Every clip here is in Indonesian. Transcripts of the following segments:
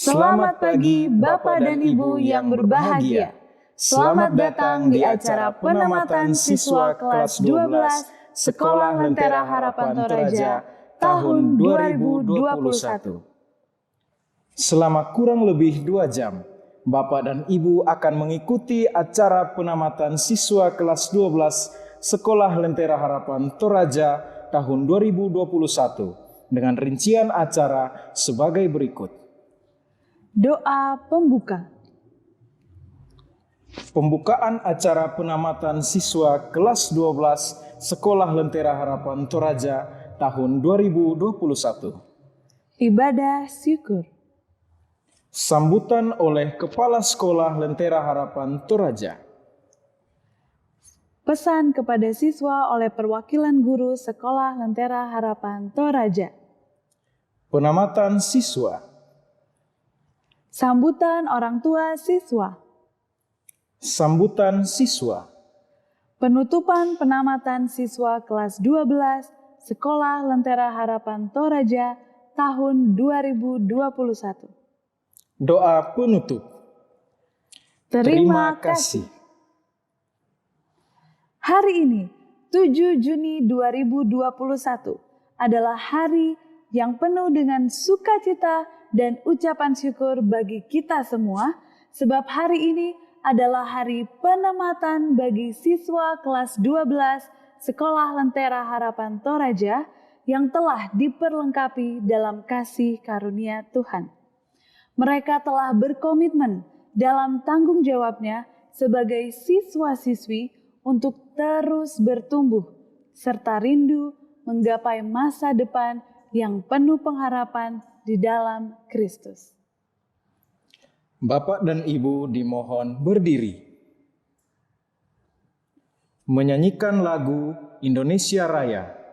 Selamat pagi Bapak dan Ibu yang berbahagia. Selamat datang di acara penamatan siswa kelas 12 Sekolah Lentera Harapan Toraja tahun 2021. Selama kurang lebih 2 jam, Bapak dan Ibu akan mengikuti acara penamatan siswa kelas 12 Sekolah Lentera Harapan Toraja tahun 2021 dengan rincian acara sebagai berikut. Doa pembuka. Pembukaan acara penamatan siswa kelas 12 Sekolah Lentera Harapan Toraja tahun 2021. Ibadah syukur. Sambutan oleh Kepala Sekolah Lentera Harapan Toraja. Pesan kepada siswa oleh perwakilan guru Sekolah Lentera Harapan Toraja. Penamatan siswa. Sambutan orang tua siswa. Sambutan siswa. Penutupan penamatan siswa kelas 12 Sekolah Lentera Harapan Toraja tahun 2021. Doa penutup. Terima kasih. Hari ini, 7 Juni 2021, adalah hari yang penuh dengan sukacita dan ucapan syukur bagi kita semua, sebab hari ini adalah hari penamatan bagi siswa kelas 12 Sekolah Lentera Harapan Toraja yang telah diperlengkapi dalam kasih karunia Tuhan. Mereka telah berkomitmen dalam tanggung jawabnya sebagai siswa-siswi untuk terus bertumbuh serta rindu menggapai masa depan yang penuh pengharapan di dalam Kristus. Bapak dan Ibu dimohon berdiri. Menyanyikan lagu Indonesia Raya.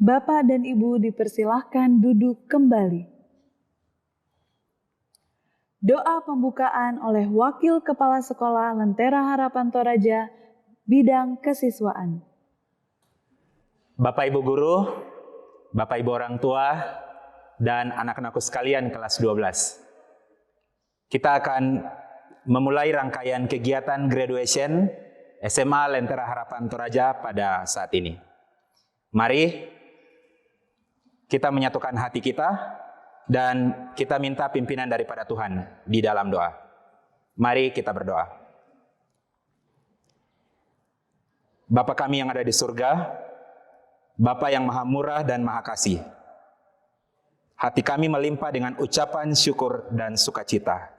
Bapak dan Ibu dipersilahkan duduk kembali. Doa pembukaan oleh Wakil Kepala Sekolah Lentera Harapan Toraja, bidang kesiswaan. Bapak Ibu Guru, Bapak Ibu orang tua, dan anak-anakku sekalian kelas 12. Kita akan memulai rangkaian kegiatan graduation SMA Lentera Harapan Toraja pada saat ini. Mari kita menyatukan hati kita dan kita minta pimpinan daripada Tuhan di dalam doa. Mari kita berdoa. Bapa kami yang ada di surga, Bapa yang maha murah dan maha kasih, hati kami melimpah dengan ucapan syukur dan sukacita.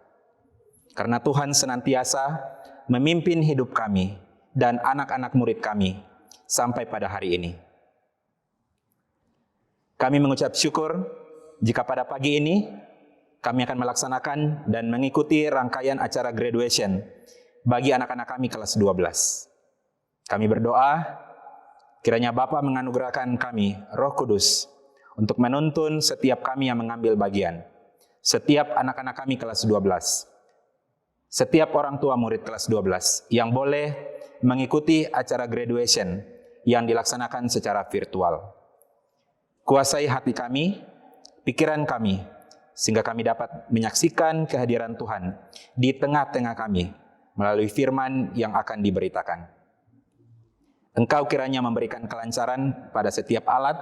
Karena Tuhan senantiasa memimpin hidup kami dan anak-anak murid kami sampai pada hari ini. Kami mengucap syukur jika pada pagi ini kami akan melaksanakan dan mengikuti rangkaian acara graduation bagi anak-anak kami kelas 12. Kami berdoa, kiranya Bapa menganugerahkan kami Roh Kudus untuk menuntun setiap kami yang mengambil bagian, setiap anak-anak kami kelas 12, setiap orang tua murid kelas 12 yang boleh mengikuti acara graduation yang dilaksanakan secara virtual. Kuasai hati kami, pikiran kami, sehingga kami dapat menyaksikan kehadiran Tuhan di tengah-tengah kami melalui firman yang akan diberitakan. Engkau kiranya memberikan kelancaran pada setiap alat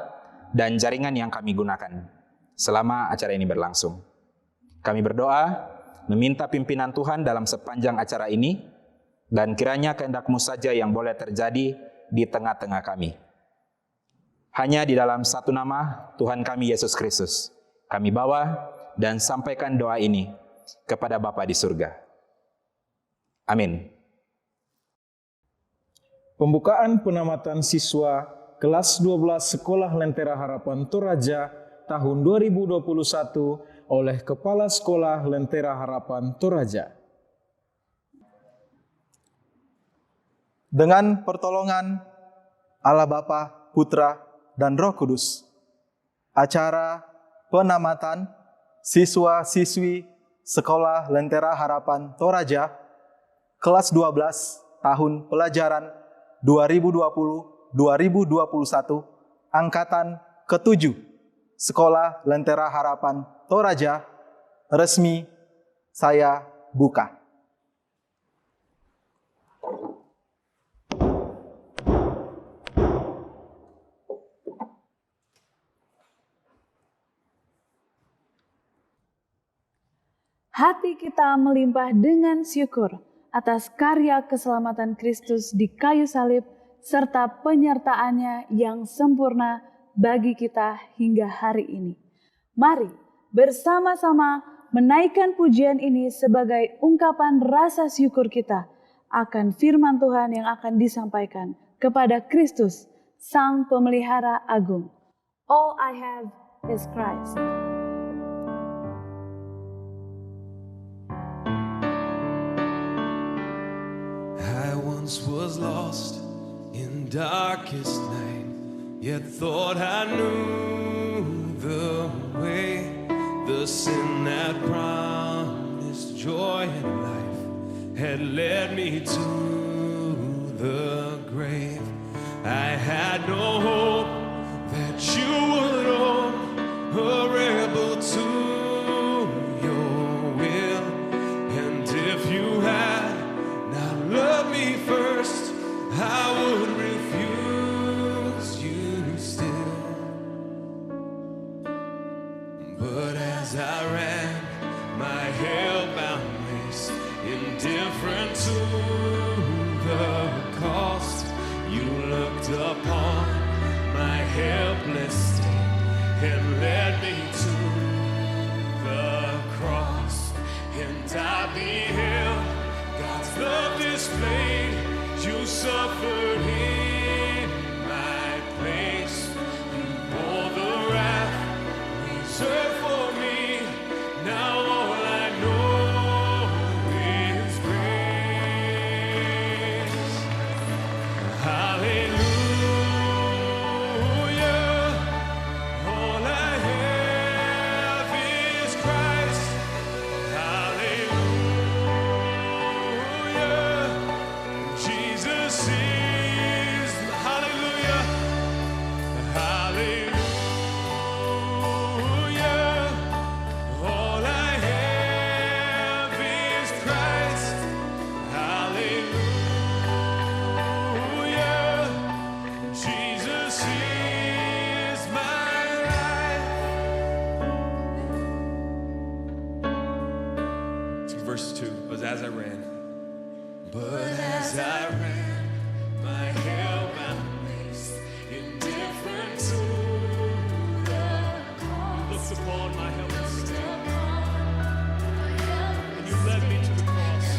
dan jaringan yang kami gunakan selama acara ini berlangsung. Kami berdoa, meminta pimpinan Tuhan dalam sepanjang acara ini, dan kiranya kehendak-Mu saja yang boleh terjadi di tengah-tengah kami. Hanya di dalam satu nama Tuhan kami Yesus Kristus, kami bawa dan sampaikan doa ini kepada Bapa di surga. Amin. Pembukaan penamatan siswa kelas 12 Sekolah Lentera Harapan Toraja tahun 2021 oleh Kepala Sekolah Lentera Harapan Toraja. Dengan pertolongan Allah Bapa, Putra, dan Roh Kudus, acara penamatan siswa-siswi Sekolah Lentera Harapan Toraja kelas 12 tahun pelajaran 2020-2021 angkatan ke-7 Sekolah Lentera Harapan Toraja resmi saya buka. Hati kita melimpah dengan syukur atas karya keselamatan Kristus di kayu salib serta penyertaannya yang sempurna bagi kita hingga hari ini. Mari bersama-sama menaikkan pujian ini sebagai ungkapan rasa syukur kita akan firman Tuhan yang akan disampaikan kepada Kristus, Sang Pemelihara Agung. All I have is Christ. Was lost in darkest night, yet thought I knew the way. The sin that promised joy and life had led me to the grave. I had no hope that you would own a rebel to your will, and if you had not loved me first, I would refuse you still. But as I ran my hell-bound race, indifferent to the cost, you looked upon my helpless state and led me to the cross, and I beheld God's love displayed. You suffered in my place. You bore the wrath reserved for me. Now all I know is grace. Hallelujah. All I have is Christ. Hallelujah. Jesus is, hallelujah, hallelujah. All I have is Christ, hallelujah. Jesus is my life. Verse 2 was as I ran. But as I ran my hell-bound race, indifferent to the cost, looked upon my helpless state, and you led me to the cross,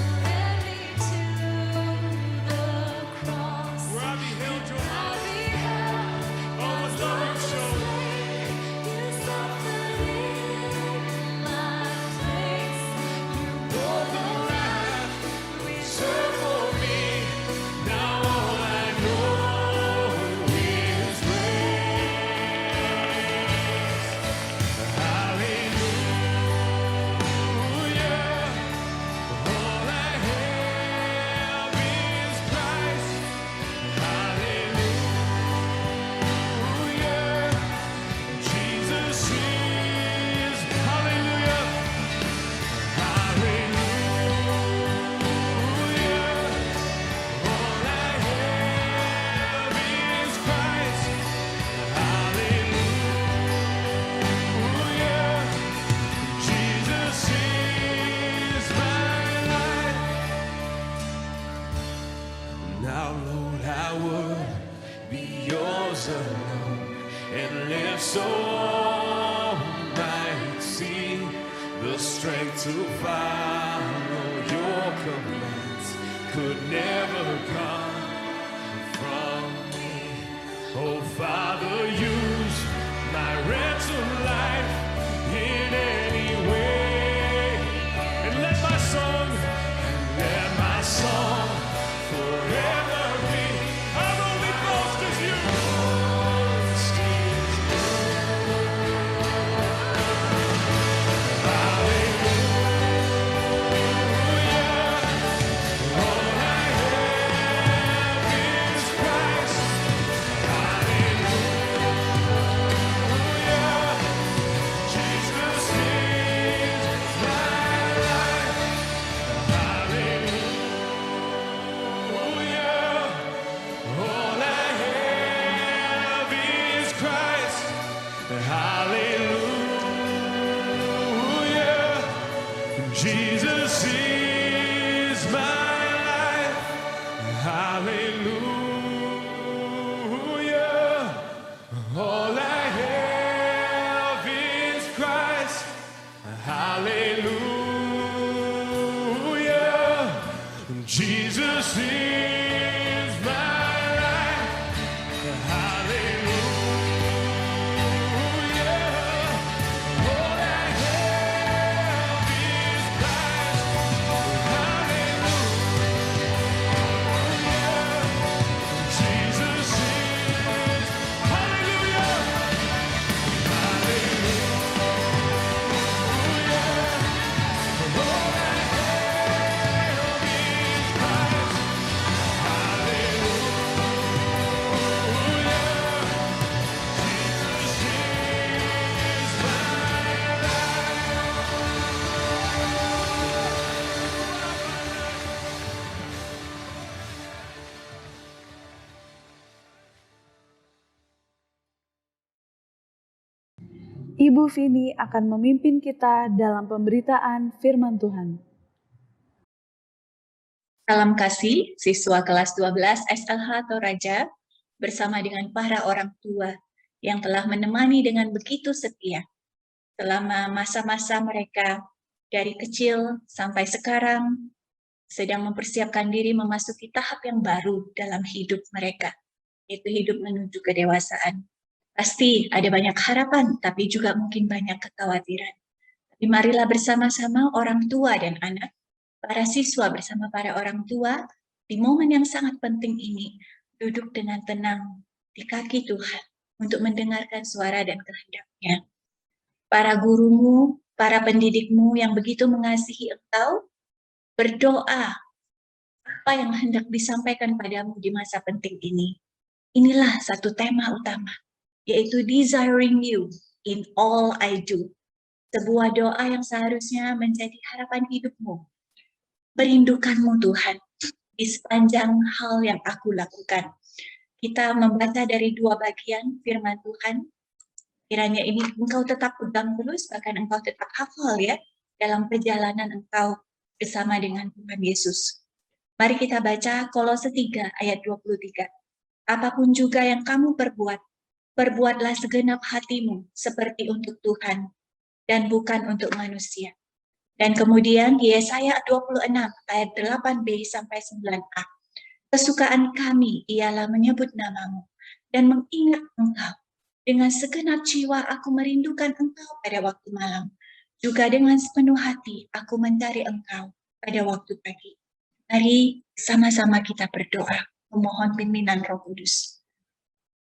where I beheld your love, all the love you showed. to follow your commands could never come from me. Oh Father, use my ransom life in any way, and let my song forever be. Our only boast is you. Jesus is my life. Hallelujah. All I have is Christ. Hallelujah. Jesus is my life. Hallelujah. All I have is Christ. Hallelujah. Jesus is. Hallelujah. Ibu Vini akan memimpin kita dalam pemberitaan firman Tuhan. Salam kasih, siswa kelas 12 SLH Toraja bersama dengan para orang tua yang telah menemani dengan begitu setia selama masa-masa mereka dari kecil sampai sekarang sedang mempersiapkan diri memasuki tahap yang baru dalam hidup mereka, yaitu hidup menuju kedewasaan. Pasti ada banyak harapan, tapi juga mungkin banyak kekhawatiran. Tapi marilah bersama-sama orang tua dan anak, para siswa bersama para orang tua, di momen yang sangat penting ini, duduk dengan tenang di kaki Tuhan untuk mendengarkan suara dan kehendak-Nya. Para gurumu, para pendidikmu yang begitu mengasihi engkau, berdoa apa yang hendak disampaikan padamu di masa penting ini. Inilah satu tema utama, yaitu desiring you in all I do. Sebuah doa yang seharusnya menjadi harapan hidupmu. Merindukanmu Tuhan di sepanjang hal yang aku lakukan. Kita membaca dari dua bagian firman Tuhan. Kiranya ini engkau tetap pegang terus, bahkan engkau tetap hafal ya, dalam perjalanan engkau bersama dengan Tuhan Yesus. Mari kita baca Kolose 3 ayat 23. Apapun juga yang kamu perbuat, perbuatlah segenap hatimu seperti untuk Tuhan dan bukan untuk manusia. Dan kemudian Yesaya 26 ayat 8b sampai 9a. Kesukaan kami ialah menyebut namamu dan mengingat engkau. Dengan segenap jiwa aku merindukan engkau pada waktu malam. Juga dengan sepenuh hati aku mencari engkau pada waktu pagi. Mari sama-sama kita berdoa, memohon pimpinan Roh Kudus.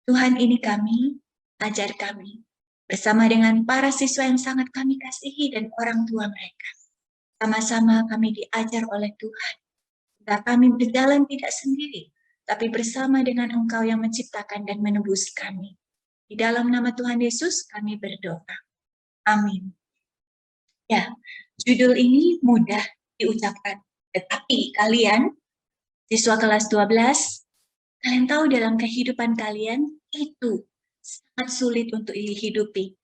Tuhan, ini kami, ajar kami, bersama dengan para siswa yang sangat kami kasihi dan orang tua mereka. Sama-sama kami diajar oleh Tuhan. Dan kami berjalan tidak sendiri, tapi bersama dengan Engkau yang menciptakan dan menebus kami. Di dalam nama Tuhan Yesus kami berdoa. Amin. Ya, judul ini mudah diucapkan. Tetapi kalian, siswa kelas 12, kalian tahu dalam kehidupan kalian itu sangat sulit untuk dihidupi.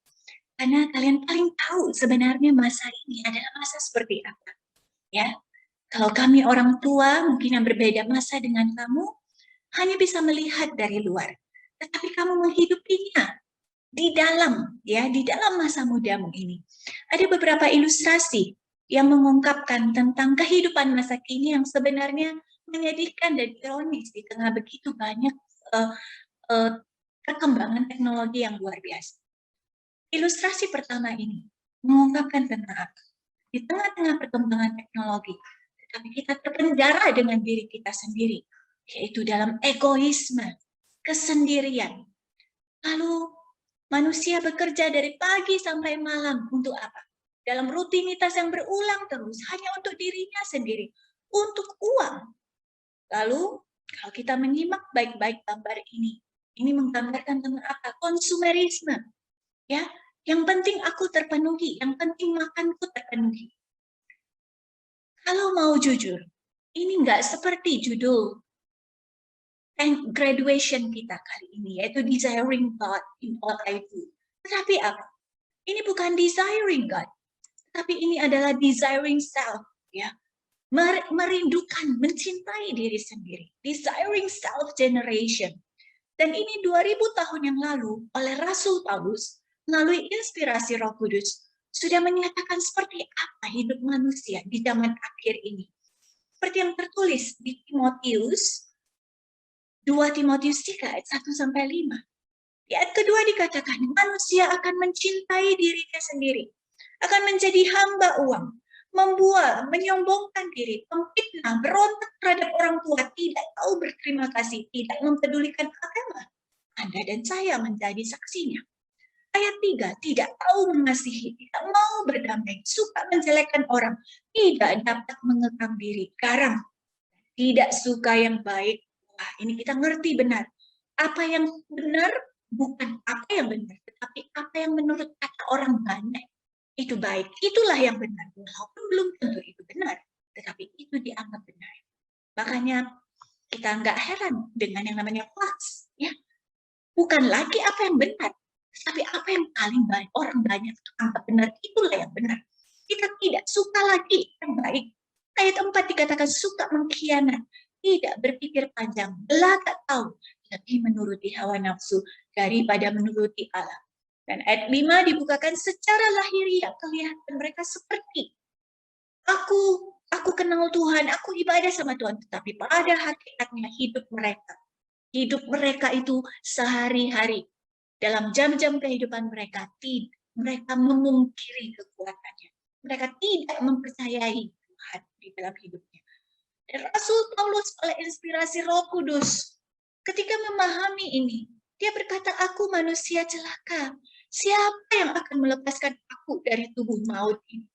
Karena kalian paling tahu sebenarnya masa ini adalah masa seperti apa. Ya, kalau kami orang tua mungkin yang berbeda masa dengan kamu, hanya bisa melihat dari luar. Tetapi kamu menghidupinya di dalam masa mudamu ini. Ada beberapa ilustrasi yang mengungkapkan tentang kehidupan masa kini yang sebenarnya menyedihkan dan ironis di tengah begitu banyak perkembangan teknologi yang luar biasa. Ilustrasi pertama ini mengungkapkan tentang apa? Di tengah-tengah perkembangan teknologi, tetapi kita terpenjara dengan diri kita sendiri, yaitu dalam egoisme, kesendirian. Lalu manusia bekerja dari pagi sampai malam untuk apa? Dalam rutinitas yang berulang terus, hanya untuk dirinya sendiri, untuk uang. Lalu, kalau kita menyimak baik-baik gambar ini menggambarkan tentang apa? Konsumerisme. Ya, yang penting aku terpenuhi, yang penting makanku terpenuhi. Kalau mau jujur, ini nggak seperti judul graduation kita kali ini, yaitu Desiring God in All I Do. Tetapi apa? Ini bukan desiring God, tapi ini adalah desiring self, ya. Merindukan, mencintai diri sendiri. Desiring self generation. Dan ini 2000 tahun yang lalu oleh Rasul Paulus melalui inspirasi Roh Kudus sudah menyatakan seperti apa hidup manusia di zaman akhir ini. Seperti yang tertulis di Timotius 2 Timotius 3 ayat 1 sampai 5. Di ayat kedua dikatakan manusia akan mencintai dirinya sendiri, akan menjadi hamba uang, membual, menyombongkan diri, memfitnah, berontak terhadap orang tua, tidak tahu berterima kasih, tidak mempedulikan agama. Anda dan saya menjadi saksinya. Ayat 3, tidak tahu mengasihi, tidak mau berdamai, suka menjelekkan orang, tidak dapat mengekang diri, garang, tidak suka yang baik. Wah, ini kita ngerti benar. Apa yang benar bukan apa yang benar, tetapi apa yang menurut kata orang banyak itu baik. Itulah yang benar. Walaupun belum tentu itu benar, tetapi itu dianggap benar. Makanya kita nggak heran dengan yang namanya hoax. Ya. Bukan lagi apa yang benar, tapi apa yang paling banyak orang banyak anggap benar, itulah yang benar. Kita tidak suka lagi yang baik. Ayat 4 dikatakan suka mengkhianat, tidak berpikir panjang, belaka tahu, lebih menuruti hawa nafsu daripada menuruti Allah. Dan ayat 5 dibukakan secara lahiriah kelihatan mereka seperti aku kenal Tuhan, aku ibadah sama Tuhan, tetapi pada hakikatnya hidup mereka itu sehari-hari dalam jam-jam kehidupan mereka memungkiri kekuatannya. Mereka tidak mempercayai Tuhan di dalam hidupnya. Dan Rasul Paulus oleh inspirasi Roh Kudus ketika memahami ini, dia berkata, aku manusia celaka. Siapa yang akan melepaskan aku dari tubuh maut ini?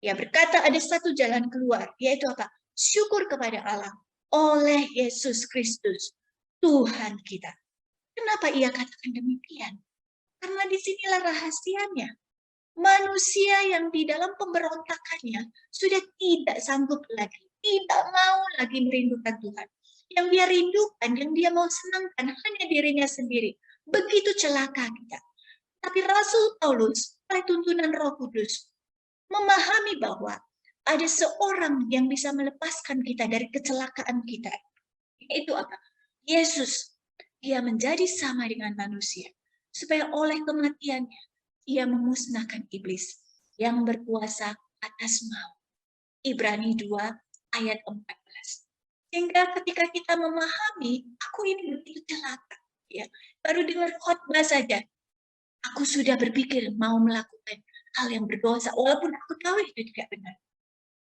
Dia berkata ada satu jalan keluar, yaitu apa? Syukur kepada Allah oleh Yesus Kristus, Tuhan kita. Kenapa ia katakan demikian? Karena disinilah rahasianya. Manusia yang di dalam pemberontakannya sudah tidak sanggup lagi, tidak mau lagi merindukan Tuhan. Yang dia rindukan, yang dia mau senangkan hanya dirinya sendiri. Begitu celaka kita. Tapi Rasul Paulus, oleh tuntunan Roh Kudus, memahami bahwa ada seorang yang bisa melepaskan kita dari kecelakaan kita. Yaitu apa? Yesus. Dia menjadi sama dengan manusia. Supaya oleh kematiannya, ia memusnahkan iblis yang berkuasa atas maut. Ibrani 2 ayat 14. Sehingga ketika kita memahami, aku ini begitu celaka. Ya, baru dengar khotbah saja, aku sudah berpikir mau melakukan hal yang berdosa, walaupun aku tahu itu tidak benar.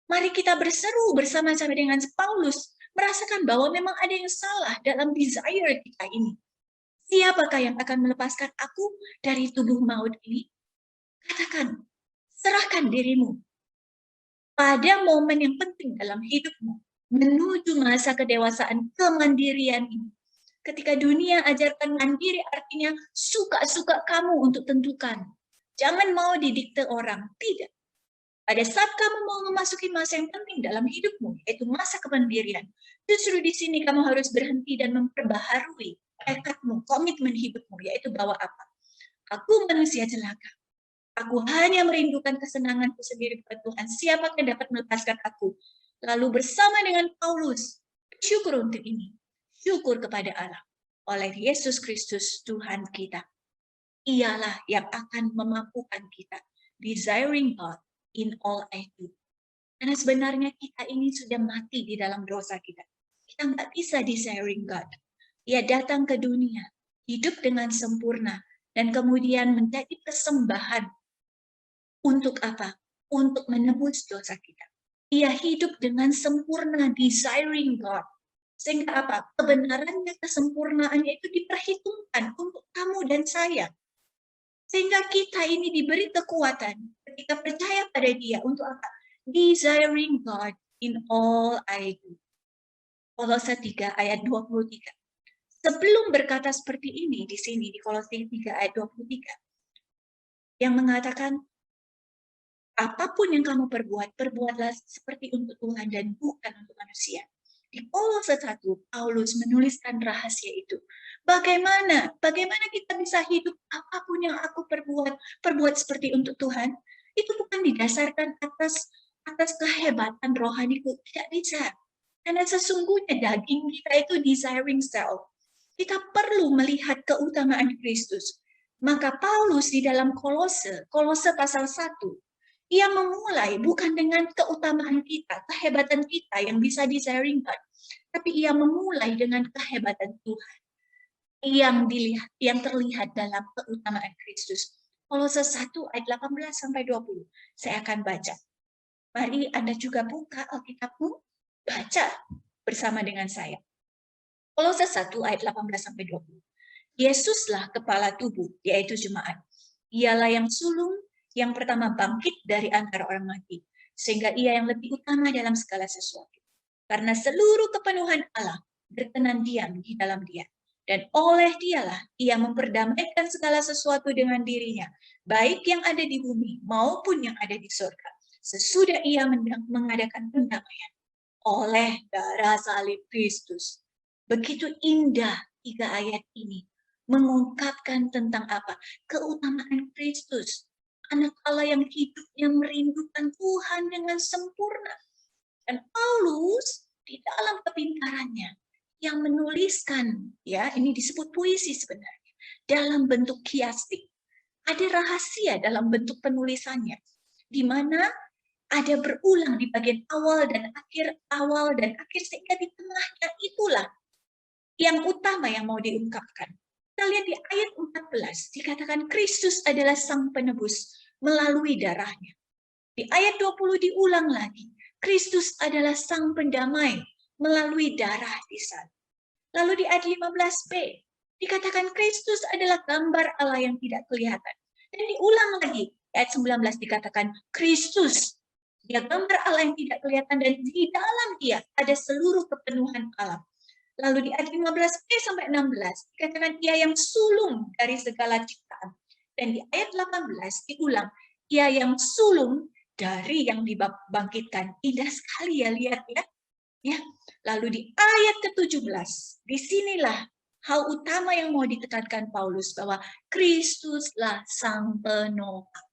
Mari kita berseru bersama-sama dengan Paulus, merasakan bahwa memang ada yang salah dalam desire kita ini. Siapakah yang akan melepaskan aku dari tubuh maut ini? Katakan, serahkan dirimu pada momen yang penting dalam hidupmu, menuju masa kedewasaan kemandirian ini. Ketika dunia ajarkan mandiri artinya suka-suka kamu untuk tentukan. Jangan mau didikte orang, tidak. Pada saat kamu mau memasuki masa yang penting dalam hidupmu, yaitu masa kemandirian, justru di sini kamu harus berhenti dan memperbaharui tekadmu, komitmen hidupmu, yaitu bahwa apa? Aku manusia celaka. Aku hanya merindukan kesenanganku sendiri kepada Tuhan. Siapakah yang dapat melepaskan aku? Lalu bersama dengan Paulus, syukur untuk ini. Syukur kepada Allah. Oleh Yesus Kristus Tuhan kita. Ialah yang akan memampukan kita. Desiring God in all I do. Karena sebenarnya kita ini sudah mati di dalam dosa kita. Kita nggak bisa desiring God. Ia datang ke dunia, hidup dengan sempurna, dan kemudian menjadi persembahan. Untuk apa? Untuk menebus dosa kita. Ia hidup dengan sempurna, desiring God. Sehingga apa? Kebenarannya, kesempurnaannya itu diperhitungkan untuk kamu dan saya. Sehingga kita ini diberi kekuatan ketika percaya pada Dia untuk apa? Desiring God in all I do. Kolose 3 ayat 23. Sebelum berkata seperti ini di sini di Kolose 3 ayat 23 yang mengatakan apapun yang kamu perbuat, perbuatlah seperti untuk Tuhan dan bukan untuk manusia. Di Kolose 1, Paulus menuliskan rahasia itu. Bagaimana kita bisa hidup apapun yang aku perbuat seperti untuk Tuhan? Itu bukan didasarkan atas kehebatan rohaniku, tidak bisa. Karena sesungguhnya daging kita itu desiring self. Kita perlu melihat keutamaan Kristus. Maka Paulus di dalam Kolose pasal 1, ia memulai bukan dengan keutamaan kita, kehebatan kita yang bisa desiring God, tapi ia memulai dengan kehebatan Tuhan yang terlihat dalam keutamaan Kristus. Kolose 1 ayat 18 sampai 20. Saya akan baca. Mari Anda juga buka Alkitabmu, baca bersama dengan saya. Kolose 1 ayat 18 sampai 20. Yesuslah kepala tubuh, yaitu jemaat. Ialah yang sulung yang pertama bangkit dari antara orang mati, sehingga ia yang lebih utama dalam segala sesuatu. Karena seluruh kepenuhan Allah berkenan diam di dalam Dia, dan oleh Dialah ia memperdamaikan segala sesuatu dengan dirinya, baik yang ada di bumi maupun yang ada di surga, sesudah ia mengadakan pendamaian oleh darah salib Kristus. Begitu indah 3 ayat ini mengungkapkan tentang apa? Keutamaan Kristus. Anak Allah yang hidup, yang merindukan Tuhan dengan sempurna. Dan Paulus di dalam kepintarannya yang menuliskan, ya ini disebut puisi sebenarnya, dalam bentuk kiastik. Ada rahasia dalam bentuk penulisannya, di mana ada berulang di bagian awal dan akhir, sehingga di tengahnya itulah yang utama yang mau diungkapkan. Kita lihat di ayat 14, dikatakan Kristus adalah sang penebus melalui darahnya. Di ayat 20 diulang lagi, Kristus adalah sang pendamai melalui darah di salib. Lalu di ayat 15b, dikatakan Kristus adalah gambar Allah yang tidak kelihatan. Dan diulang lagi, ayat 19 dikatakan Kristus, dia gambar Allah yang tidak kelihatan dan di dalam dia ada seluruh kepenuhan Allah. Lalu di ayat 15b sampai 16, dikatakan ia yang sulung dari segala ciptaan. Dan di ayat 18 diulang, ia yang sulung dari yang dibangkitkan. Indah sekali ya, lihat ya. Ya. Lalu di ayat ke-17, disinilah hal utama yang mau ditekankan Paulus, bahwa Kristuslah sang penopang.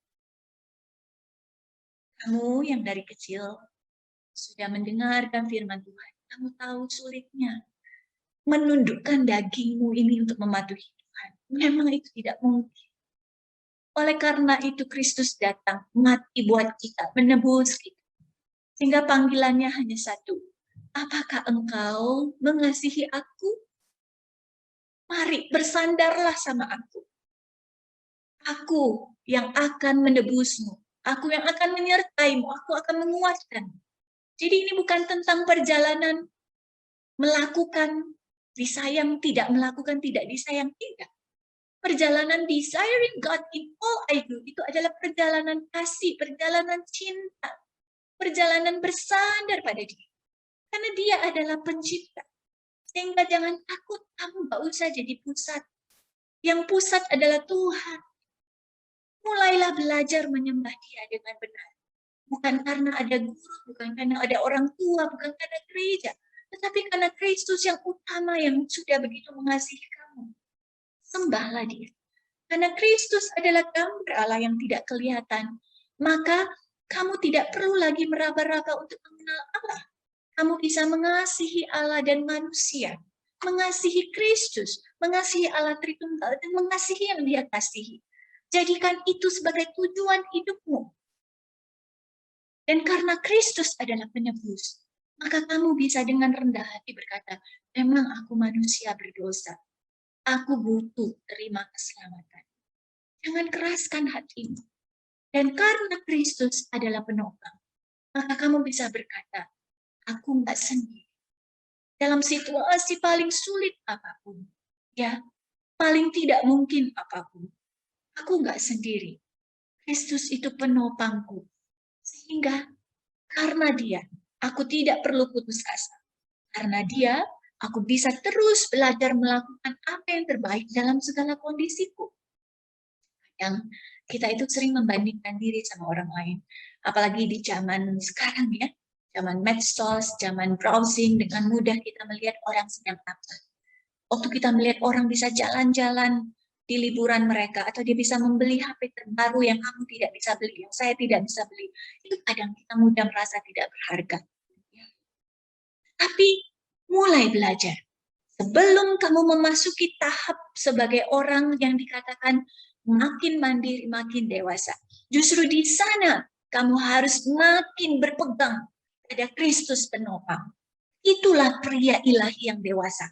Kamu yang dari kecil sudah mendengarkan firman Tuhan, kamu tahu sulitnya menundukkan dagingmu ini untuk mematuhi Tuhan. Memang itu tidak mungkin. Oleh karena itu Kristus datang, mati buat kita, menebus kita. Sehingga panggilannya hanya satu. Apakah engkau mengasihi aku? Mari bersandarlah sama aku. Aku yang akan menebusmu. Aku yang akan menyertaimu. Aku akan menguatkan. Jadi ini bukan tentang perjalanan melakukan disayang, tidak melakukan, tidak disayang, tidak. Perjalanan desiring God in all I do itu adalah perjalanan kasih, perjalanan cinta, perjalanan bersandar pada Dia. Karena Dia adalah pencipta. Sehingga jangan takut, kamu gak usah jadi pusat. Yang pusat adalah Tuhan. Mulailah belajar menyembah Dia dengan benar. Bukan karena ada guru, bukan karena ada orang tua, bukan karena gereja. Tetapi karena Kristus yang utama yang sudah begitu mengasihi kamu. Sembahlah Dia. Karena Kristus adalah gambar Allah yang tidak kelihatan, maka kamu tidak perlu lagi meraba-raba untuk mengenal Allah. Kamu bisa mengasihi Allah dan manusia, mengasihi Kristus, mengasihi Allah Tritunggal, dan mengasihi yang Dia kasihi. Jadikan itu sebagai tujuan hidupmu. Dan karena Kristus adalah penebus, maka kamu bisa dengan rendah hati berkata, memang aku manusia berdosa. Aku butuh terima keselamatan. Jangan keraskan hatimu. Dan karena Kristus adalah penopang, maka kamu bisa berkata, aku nggak sendiri. Dalam situasi paling sulit apapun, ya, paling tidak mungkin apapun, aku nggak sendiri. Kristus itu penopangku. Sehingga karena dia, aku tidak perlu putus asa. Karena dia, aku bisa terus belajar melakukan apa yang terbaik dalam segala kondisiku. Yang kita itu sering membandingkan diri sama orang lain. Apalagi di zaman sekarang ya, zaman medsos, zaman browsing, dengan mudah kita melihat orang sedang apa. Waktu kita melihat orang bisa jalan-jalan di liburan mereka, atau dia bisa membeli HP terbaru yang kamu tidak bisa beli, yang saya tidak bisa beli, itu kadang kita mudah merasa tidak berharga. Tapi mulai belajar. Sebelum kamu memasuki tahap sebagai orang yang dikatakan makin mandiri, makin dewasa, justru di sana kamu harus makin berpegang pada Kristus penopang. Itulah pria ilahi yang dewasa.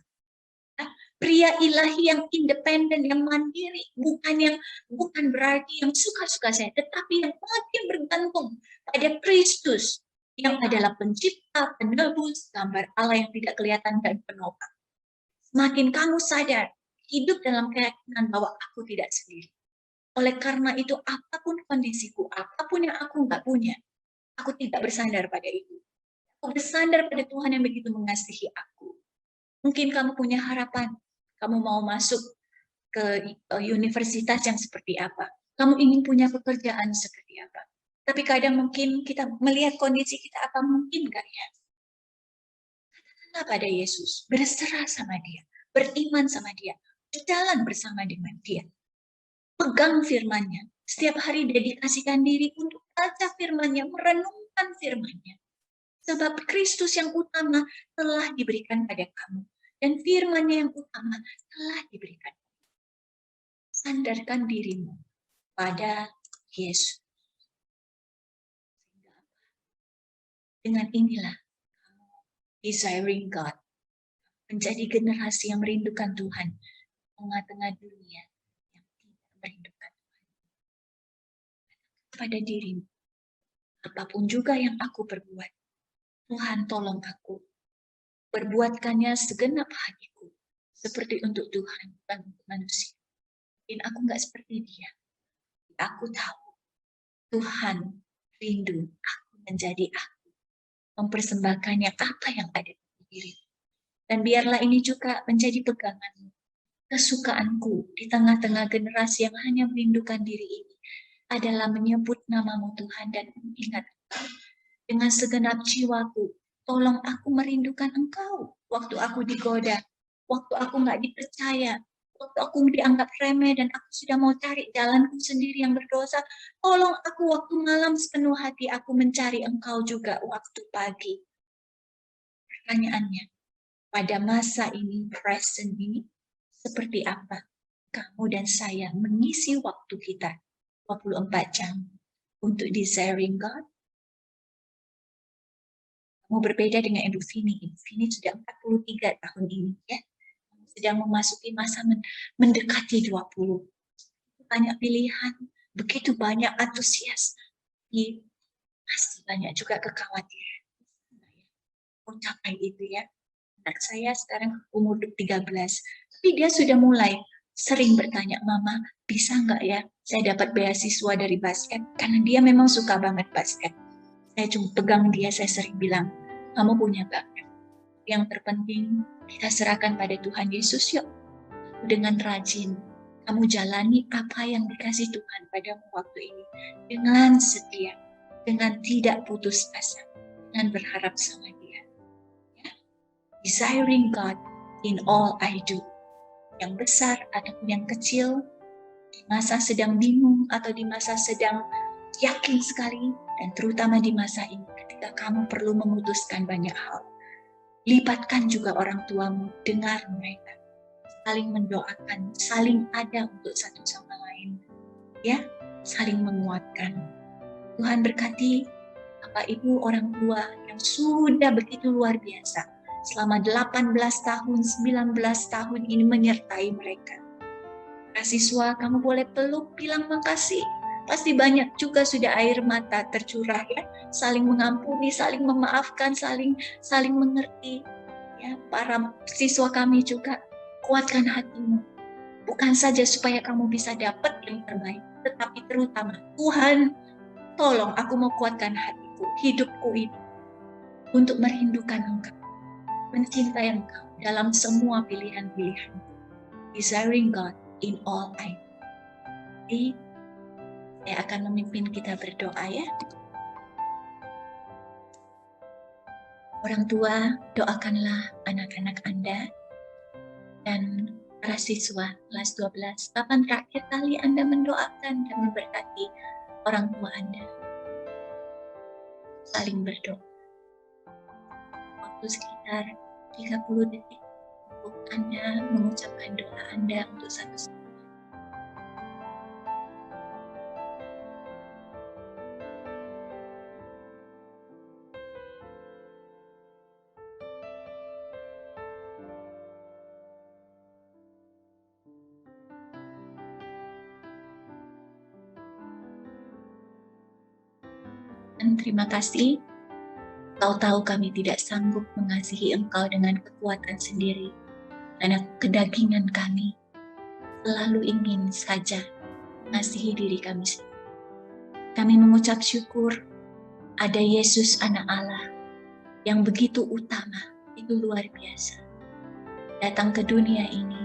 Pria ilahi yang independen, yang mandiri, bukan berarti yang suka-suka saya, tetapi yang makin bergantung pada Kristus yang adalah pencipta, penebus, gambar Allah yang tidak kelihatan dan penopang. Semakin kamu sadar, hidup dalam keyakinan bahwa aku tidak sendiri. Oleh karena itu, apapun kondisiku, apapun yang aku nggak punya, aku tidak bersandar pada itu. Aku bersandar pada Tuhan yang begitu mengasihi aku. Mungkin kamu punya harapan, kamu mau masuk ke universitas yang seperti apa. Kamu ingin punya pekerjaan seperti apa. Tapi kadang mungkin kita melihat kondisi kita, apa mungkin nggak ya? Katakanlah pada Yesus, berserah sama dia, beriman sama dia, berjalan bersama dengan dia. Pegang firman-Nya. Setiap hari dedikasikan diri untuk baca firman-Nya, merenungkan firman-Nya. Sebab Kristus yang utama telah diberikan pada kamu. Dan firman-Nya yang utama telah diberikan. Sandarkan dirimu pada Yesus. Dengan inilah kamu desiring God. Menjadi generasi yang merindukan Tuhan. Tengah-tengah dunia yang tidak merindukan Tuhan. Pada dirimu. Apapun juga yang aku perbuat. Tuhan tolong aku. Perbuatkannya segenap hatiku. Seperti untuk Tuhan dan untuk manusia. Dan aku nggak seperti dia. Aku tahu Tuhan rindu aku menjadi aku. Mempersembahkan yang apa yang ada di diri. Dan biarlah ini juga menjadi peganganmu. Kesukaanku di tengah-tengah generasi yang hanya merindukan diri ini adalah menyebut namamu Tuhan dan mengingat Engkau. Dengan segenap jiwaku, tolong aku merindukan Engkau. Waktu aku digoda, waktu aku nggak dipercaya, waktu aku dianggap remeh dan aku sudah mau cari jalanku sendiri yang berdosa, tolong aku waktu malam sepenuh hati aku mencari Engkau juga waktu pagi. Pertanyaannya, pada masa ini, present ini, seperti apa kamu dan saya mengisi waktu kita 24 jam untuk desiring God? Kamu berbeda dengan Ibu Vini. Ibu Vini sudah 43 tahun ini, ya. Sedang memasuki masa mendekati 20. Banyak pilihan, begitu banyak antusias. Pasti banyak juga kekhawatiran. Mencapai itu ya. Anak saya sekarang umur 13. Tapi dia sudah mulai sering bertanya, Mama, bisa nggak ya saya dapat beasiswa dari basket? Karena dia memang suka banget basket. Saya cuma pegang dia, saya sering bilang, kamu punya bakat. Yang terpenting, kita serahkan pada Tuhan Yesus yuk. Dengan rajin, kamu jalani apa yang dikasih Tuhan padamu waktu ini. Dengan setia, dengan tidak putus asa, dengan berharap sama dia. Ya? Desiring God in all I do. Yang besar ataupun yang kecil, di masa sedang bingung atau di masa sedang yakin sekali, dan terutama di masa ini ketika kamu perlu memutuskan banyak hal. Libatkan juga orang tuamu, dengar mereka. Saling mendoakan, saling ada untuk satu sama lain. Ya, saling menguatkan. Tuhan berkati Bapak Ibu orang tua yang sudah begitu luar biasa selama 18 tahun, 19 tahun ini menyertai mereka. Para siswa, kamu boleh peluk, bilang makasih. Pasti banyak juga sudah air mata tercurah ya, saling mengampuni, saling memaafkan, saling mengerti. Ya, para siswa kami juga, kuatkan hatimu. Bukan saja supaya kamu bisa dapat yang terbaik, tetapi terutama Tuhan, tolong aku mau kuatkan hatiku, hidupku ini untuk merindukan Engkau, mencintai Engkau dalam semua pilihan-pilihanku. Desiring God in all I do. Jadi, saya akan memimpin kita berdoa ya. Orang tua, doakanlah anak-anak Anda dan para siswa kelas 12. Kapan terakhir kali Anda mendoakan dan memberkati orang tua Anda? Saling berdoa. Waktu sekitar 30 detik untuk Anda mengucapkan doa Anda untuk satu sama lain. Dan terima kasih, Kau tahu kami tidak sanggup mengasihi Engkau dengan kekuatan sendiri, karena kedagingan kami selalu ingin saja mengasihi diri kami sendiri. Kami mengucap syukur ada Yesus anak Allah yang begitu utama, itu luar biasa. Datang ke dunia ini,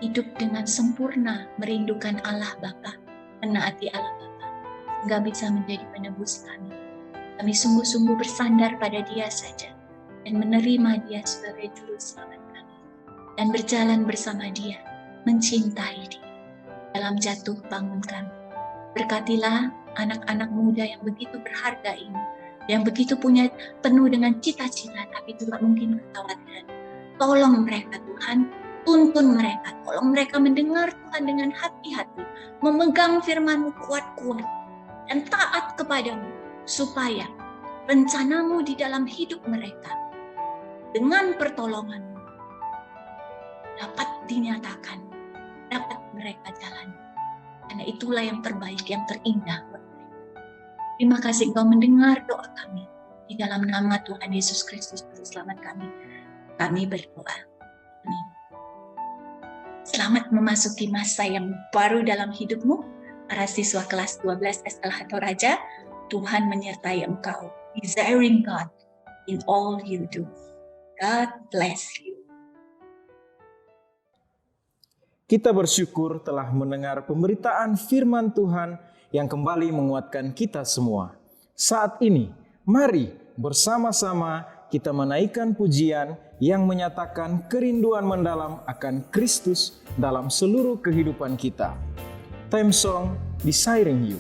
hidup dengan sempurna, merindukan Allah Bapa, menaati Allah Bapa, sehingga bisa menjadi penebus kami. Kami sungguh-sungguh bersandar pada Dia saja dan menerima Dia sebagai juru selamat kami dan berjalan bersama Dia, mencintai Dia dalam jatuh bangun kami. Berkatilah anak-anak muda yang begitu berharga ini, yang begitu penuh dengan cita-cita tapi juga mungkin kekhawatiran. Tolong mereka Tuhan, tuntun mereka, tolong mereka mendengar Tuhan dengan hati-hati, memegang firman-Mu kuat-kuat dan taat kepadamu, supaya rencanamu di dalam hidup mereka dengan pertolonganmu dapat dinyatakan, dapat mereka jalani. Karena itulah yang terbaik, yang terindah buat mereka. Terima kasih Engkau mendengar doa kami. Di dalam nama Tuhan Yesus Kristus, Juru Selamat kami berdoa. Amin. Selamat memasuki masa yang baru dalam hidupmu, para siswa kelas 12 SLH Toraja. Tuhan menyertai engkau. Desiring God in all you do. God bless you. Kita bersyukur telah mendengar pemberitaan firman Tuhan yang kembali menguatkan kita semua. Saat ini, mari bersama-sama kita menaikkan pujian yang menyatakan kerinduan mendalam akan Kristus dalam seluruh kehidupan kita. Theme song, Desiring You.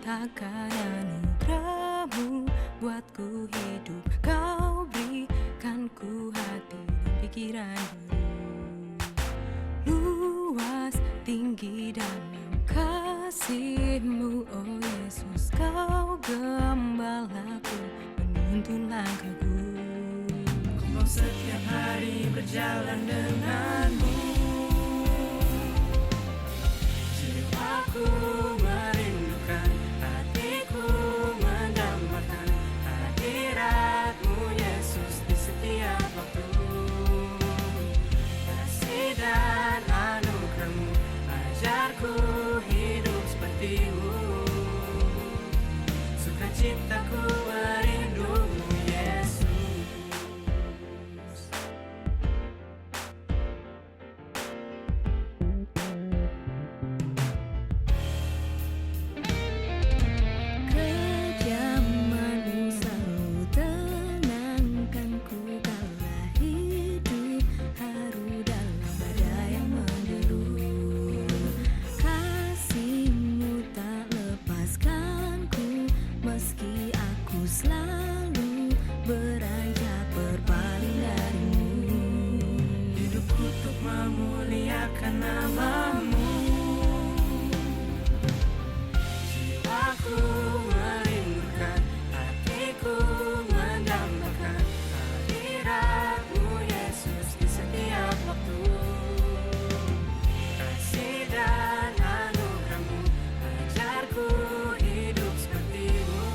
Nyatakan anugerah-Mu buatku hidup, Kau berikan ku hati dan pikiran luas, tinggi dalam kasih-Mu, oh Yesus, Kau gembalaku, menuntun langkahku. Ku mau setiap hari berjalan denganmu, jiwaku merindukan, hatiku mendambakan hadirat-Mu Yesus di setiap waktu. Kasih dan anugerah-Mu ajarku hidup seperti-Mu, sukacitaku merindu-Mu Yesus. beranjak berpaling darimu. Hidupku untuk memuliakan nama-Mu. Jiwaku merindukan, hatiku mendambakan hadirat-Mu Yesus di setiap waktu. Kasih dan anugerah-Mu ajarku hidup seperti-Mu.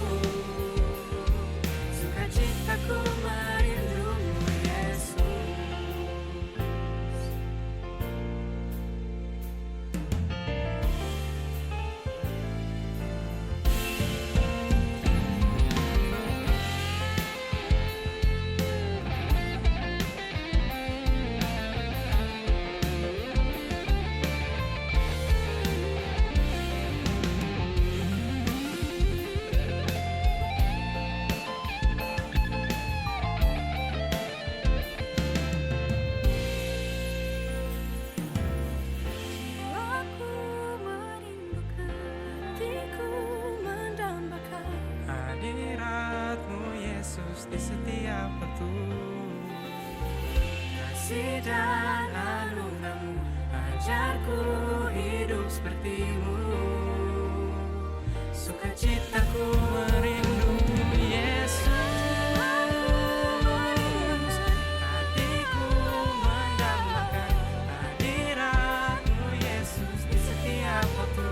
Sukacitaku merindu-Mu Yesus. Aku merindukan, hatiku mendambakan hadirat-Mu Yesus di setiap waktu. Kasih dan anugerah-Mu ajarku hidup seperti-Mu. Sukacitaku merindu-Mu Yesus. Hatiku mendambakan hadirat-Mu Yesus di setiap waktu.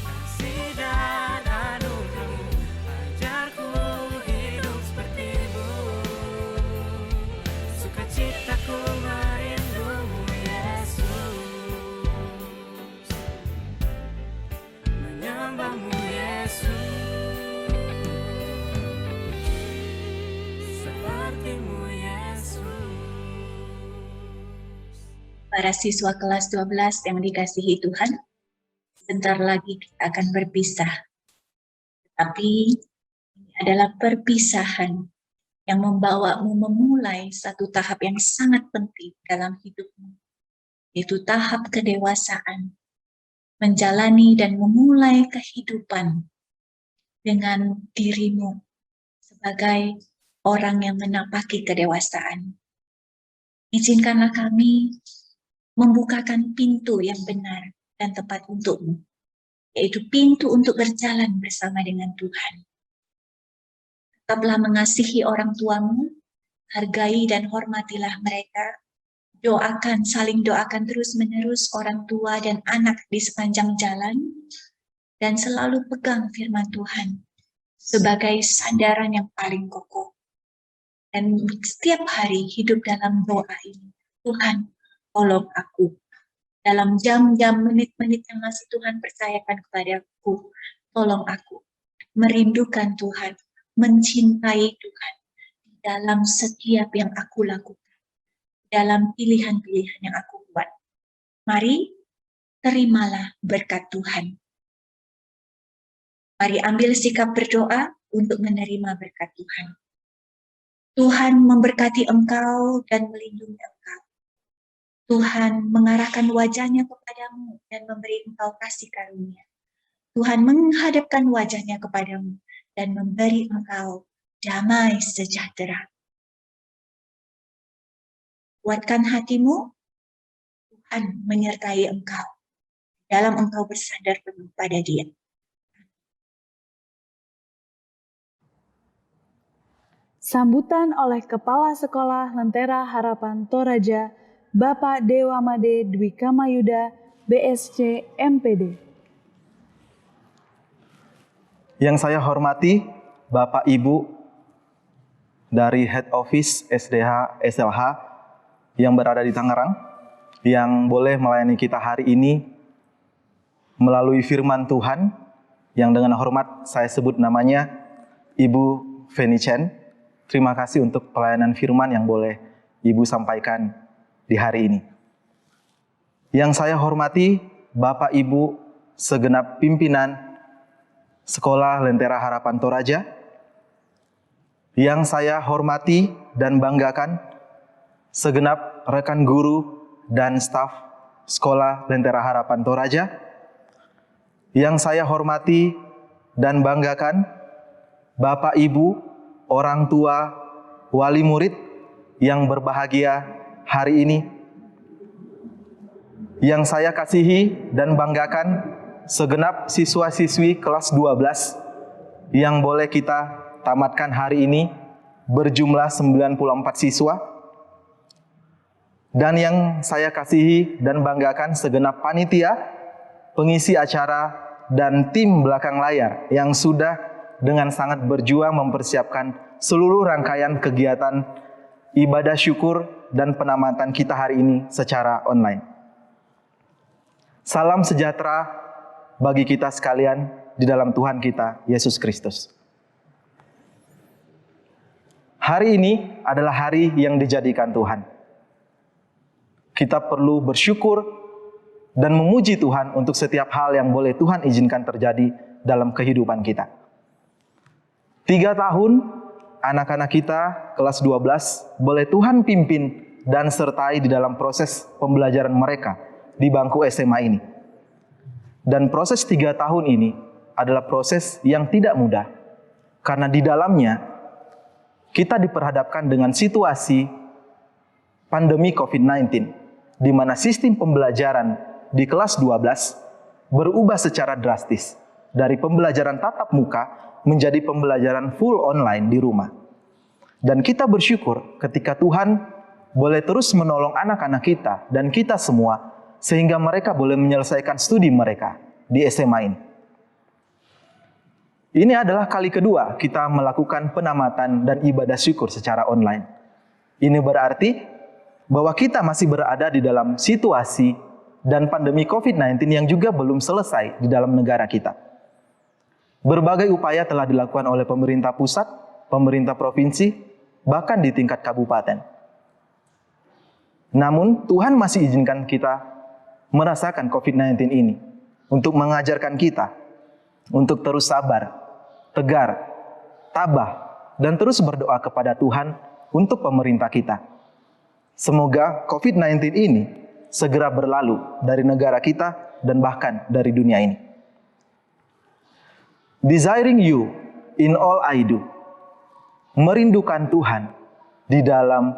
Kasih dan anugerah-Mu ajarku hidup seperti-Mu. Sukacitaku merindu-Mu Yesus. Menyembah-Mu Yesus. Seperti-Mu Yesus. Para siswa kelas 12 yang dikasihi Tuhan, sebentar lagi kita akan berpisah. Tetapi ini adalah perpisahan yang membawamu memulai satu tahap yang sangat penting dalam hidupmu, yaitu tahap kedewasaan, menjalani dan memulai kehidupan dengan dirimu sebagai orang yang menapaki kedewasaan. Izinkanlah kami membukakan pintu yang benar dan tepat untukmu, yaitu pintu untuk berjalan bersama dengan Tuhan. Tetaplah mengasihi orang tuamu, hargai dan hormatilah mereka, doakan, saling doakan terus-menerus orang tua dan anak di sepanjang jalan, dan selalu pegang firman Tuhan sebagai sandaran yang paling kokoh. Dan setiap hari hidup dalam doa ini, Tuhan, tolong aku. Dalam jam-jam, menit-menit yang masih Tuhan percayakan kepadaku, tolong aku merindukan Tuhan, mencintai Tuhan dalam setiap yang aku lakukan, dalam pilihan-pilihan yang aku buat. Mari, terimalah berkat Tuhan. Mari ambil sikap berdoa untuk menerima berkat Tuhan. Tuhan memberkati engkau dan melindungi engkau. Tuhan mengarahkan wajahnya kepadamu dan memberi engkau kasih karunia. Tuhan menghadapkan wajahnya kepadamu dan memberi engkau damai sejahtera. Kuatkan hatimu, Tuhan menyertai engkau dalam engkau bersandar penuh pada Dia. Sambutan oleh Kepala Sekolah Lentera Harapan Toraja, Bapak Dewa Made Dwi Kamayuda, BSC MPD. Yang saya hormati Bapak Ibu dari Head Office SDH SLH yang berada di Tangerang, yang boleh melayani kita hari ini melalui firman Tuhan, yang dengan hormat saya sebut namanya Ibu Feni Chen. Terima kasih untuk pelayanan firman yang boleh Ibu sampaikan di hari ini. Yang saya hormati Bapak Ibu segenap pimpinan Sekolah Lentera Harapan Toraja. Yang saya hormati dan banggakan segenap rekan guru dan staf Sekolah Lentera Harapan Toraja. Yang saya hormati dan banggakan Bapak Ibu orang tua, wali murid yang berbahagia hari ini. Yang saya kasihi dan banggakan segenap siswa-siswi kelas 12 yang boleh kita tamatkan hari ini berjumlah 94 siswa. Dan yang saya kasihi dan banggakan segenap panitia, pengisi acara, dan tim belakang layar yang sudah dengan sangat berjuang mempersiapkan seluruh rangkaian kegiatan ibadah syukur dan penamatan kita hari ini secara online. Salam sejahtera bagi kita sekalian di dalam Tuhan kita, Yesus Kristus. Hari ini adalah hari yang dijadikan Tuhan. Kita perlu bersyukur dan memuji Tuhan untuk setiap hal yang boleh Tuhan izinkan terjadi dalam kehidupan kita. 3 tahun anak-anak kita kelas 12 boleh Tuhan pimpin dan sertai di dalam proses pembelajaran mereka di bangku SMA ini. Dan proses 3 tahun ini adalah proses yang tidak mudah. Karena di dalamnya kita diperhadapkan dengan situasi pandemi COVID-19, di mana sistem pembelajaran di kelas 12 berubah secara drastis dari pembelajaran tatap muka menjadi pembelajaran full online di rumah. Dan kita bersyukur ketika Tuhan boleh terus menolong anak-anak kita dan kita semua sehingga mereka boleh menyelesaikan studi mereka di SMA ini. Ini adalah kali kedua kita melakukan penamatan dan ibadah syukur secara online. Ini berarti bahwa kita masih berada di dalam situasi dan pandemi COVID-19 yang juga belum selesai di dalam negara kita. Berbagai upaya telah dilakukan oleh pemerintah pusat, pemerintah provinsi, bahkan di tingkat kabupaten. Namun Tuhan masih izinkan kita merasakan COVID-19 ini untuk mengajarkan kita untuk terus sabar, tegar, tabah, dan terus berdoa kepada Tuhan untuk pemerintah kita. Semoga COVID-19 ini segera berlalu dari negara kita dan bahkan dari dunia ini. Desiring you in all I do. Merindukan Tuhan di dalam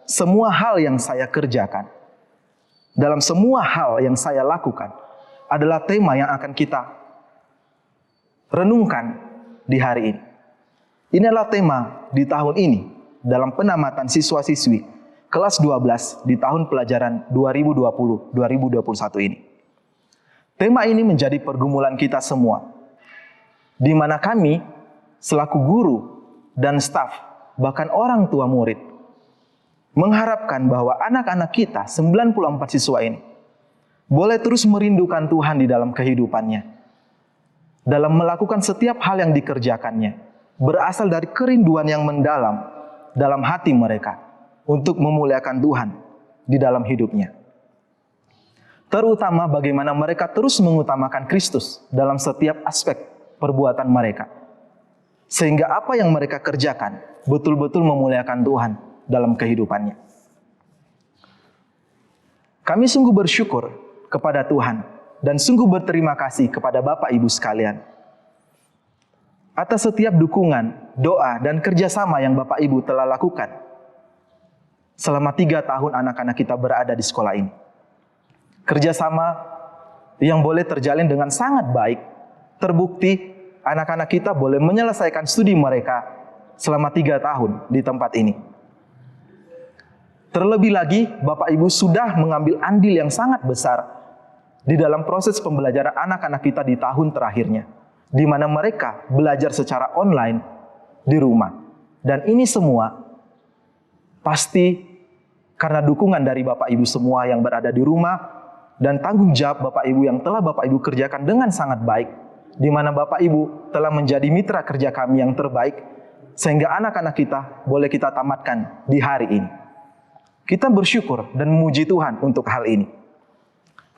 semua hal yang saya kerjakan. Dalam semua hal yang saya lakukan adalah tema yang akan kita renungkan di hari ini. Inilah tema di tahun ini dalam penamatan siswa-siswi kelas 12 di tahun pelajaran 2020-2021 ini. Tema ini menjadi pergumulan kita semua, di mana kami selaku guru dan staf, bahkan orang tua murid, mengharapkan bahwa anak-anak kita, 94 siswa ini, boleh terus merindukan Tuhan di dalam kehidupannya, dalam melakukan setiap hal yang dikerjakannya, berasal dari kerinduan yang mendalam dalam hati mereka, untuk memuliakan Tuhan di dalam hidupnya. Terutama bagaimana mereka terus mengutamakan Kristus dalam setiap aspek perbuatan mereka. Sehingga apa yang mereka kerjakan betul-betul memuliakan Tuhan dalam kehidupannya. Kami sungguh bersyukur kepada Tuhan dan sungguh berterima kasih kepada Bapak Ibu sekalian atas setiap dukungan, doa, dan kerjasama yang Bapak Ibu telah lakukan selama 3 tahun anak-anak kita berada di sekolah ini. Kerjasama yang boleh terjalin dengan sangat baik, terbukti anak-anak kita boleh menyelesaikan studi mereka selama 3 tahun di tempat ini. Terlebih lagi, Bapak Ibu sudah mengambil andil yang sangat besar di dalam proses pembelajaran anak-anak kita di tahun terakhirnya, di mana mereka belajar secara online di rumah. Dan ini semua pasti karena dukungan dari Bapak Ibu semua yang berada di rumah dan tanggung jawab Bapak Ibu yang telah Bapak Ibu kerjakan dengan sangat baik, di mana Bapak Ibu telah menjadi mitra kerja kami yang terbaik, sehingga anak-anak kita boleh kita tamatkan di hari ini. Kita bersyukur dan memuji Tuhan untuk hal ini.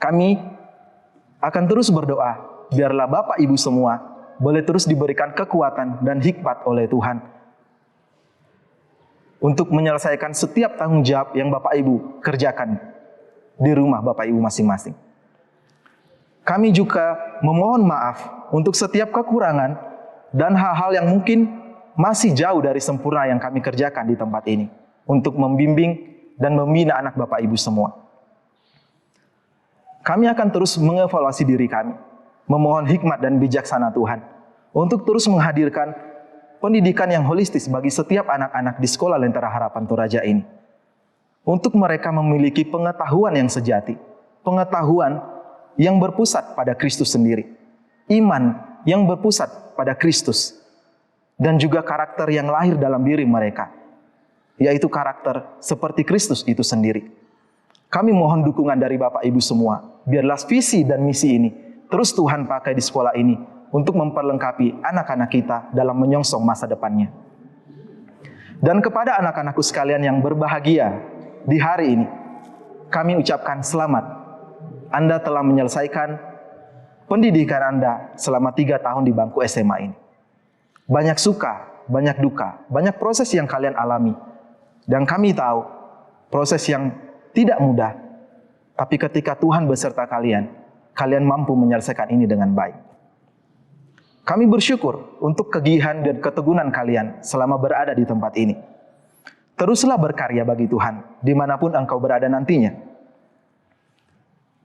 Kami akan terus berdoa, biarlah Bapak Ibu semua boleh terus diberikan kekuatan dan hikmat oleh Tuhan untuk menyelesaikan setiap tanggung jawab yang Bapak Ibu kerjakan di rumah Bapak Ibu masing-masing. Kami juga memohon maaf untuk setiap kekurangan dan hal-hal yang mungkin masih jauh dari sempurna yang kami kerjakan di tempat ini untuk membimbing dan membina anak Bapak Ibu semua. Kami akan terus mengevaluasi diri kami, memohon hikmat dan bijaksana Tuhan untuk terus menghadirkan pendidikan yang holistis bagi setiap anak-anak di Sekolah Lentera Harapan Toraja ini. Untuk mereka memiliki pengetahuan yang sejati, pengetahuan yang berpusat pada Kristus sendiri, iman yang berpusat pada Kristus, dan juga karakter yang lahir dalam diri mereka, yaitu karakter seperti Kristus itu sendiri. Kami mohon dukungan dari Bapak Ibu semua, biarlah visi dan misi ini terus Tuhan pakai di sekolah ini untuk memperlengkapi anak-anak kita dalam menyongsong masa depannya. Dan kepada anak-anakku sekalian yang berbahagia di hari ini, kami ucapkan selamat. Anda telah menyelesaikan pendidikan Anda selama 3 tahun di bangku SMA ini. Banyak suka, banyak duka, banyak proses yang kalian alami. Dan kami tahu proses yang tidak mudah. Tapi ketika Tuhan beserta kalian, kalian mampu menyelesaikan ini dengan baik. Kami bersyukur untuk kegigihan dan keteguhan kalian selama berada di tempat ini. Teruslah berkarya bagi Tuhan, dimanapun engkau berada nantinya.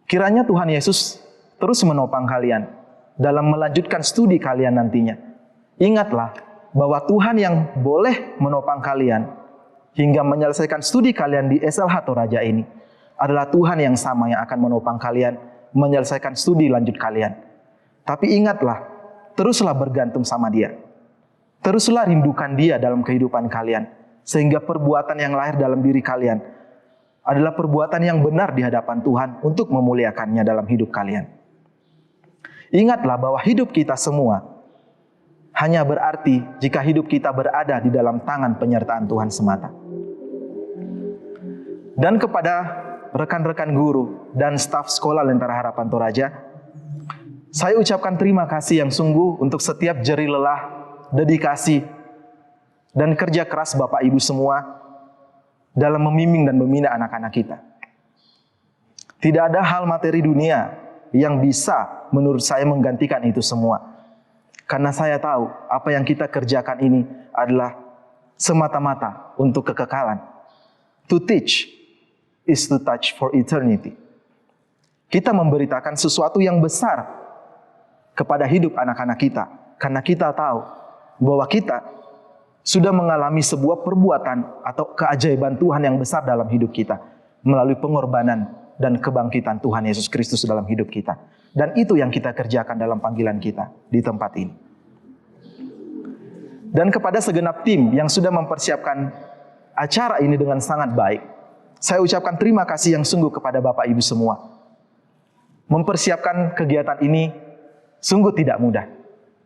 Kiranya Tuhan Yesus terus menopang kalian dalam melanjutkan studi kalian nantinya. Ingatlah bahwa Tuhan yang boleh menopang kalian hingga menyelesaikan studi kalian di SLH Toraja ini adalah Tuhan yang sama yang akan menopang kalian menyelesaikan studi lanjut kalian. Tapi ingatlah, teruslah bergantung sama Dia. Teruslah rindukan Dia dalam kehidupan kalian, sehingga perbuatan yang lahir dalam diri kalian adalah perbuatan yang benar di hadapan Tuhan untuk memuliakannya dalam hidup kalian. Ingatlah bahwa hidup kita semua hanya berarti jika hidup kita berada di dalam tangan penyertaan Tuhan semata. Dan kepada rekan-rekan guru dan staf Sekolah Lentera Harapan Toraja, saya ucapkan terima kasih yang sungguh untuk setiap jerih lelah, dedikasi, dan kerja keras Bapak Ibu semua dalam membimbing dan membina anak-anak kita. Tidak ada hal materi dunia yang bisa menurut saya menggantikan itu semua. Karena saya tahu apa yang kita kerjakan ini adalah semata-mata untuk kekekalan. To teach is to touch for eternity. Kita memberitakan sesuatu yang besar kepada hidup anak-anak kita. Karena kita tahu bahwa kita sudah mengalami sebuah perbuatan atau keajaiban Tuhan yang besar dalam hidup kita melalui pengorbanan dan kebangkitan Tuhan Yesus Kristus dalam hidup kita. Dan itu yang kita kerjakan dalam panggilan kita di tempat ini. Dan kepada segenap tim yang sudah mempersiapkan acara ini dengan sangat baik, saya ucapkan terima kasih yang sungguh kepada Bapak Ibu semua. Mempersiapkan kegiatan ini sungguh tidak mudah.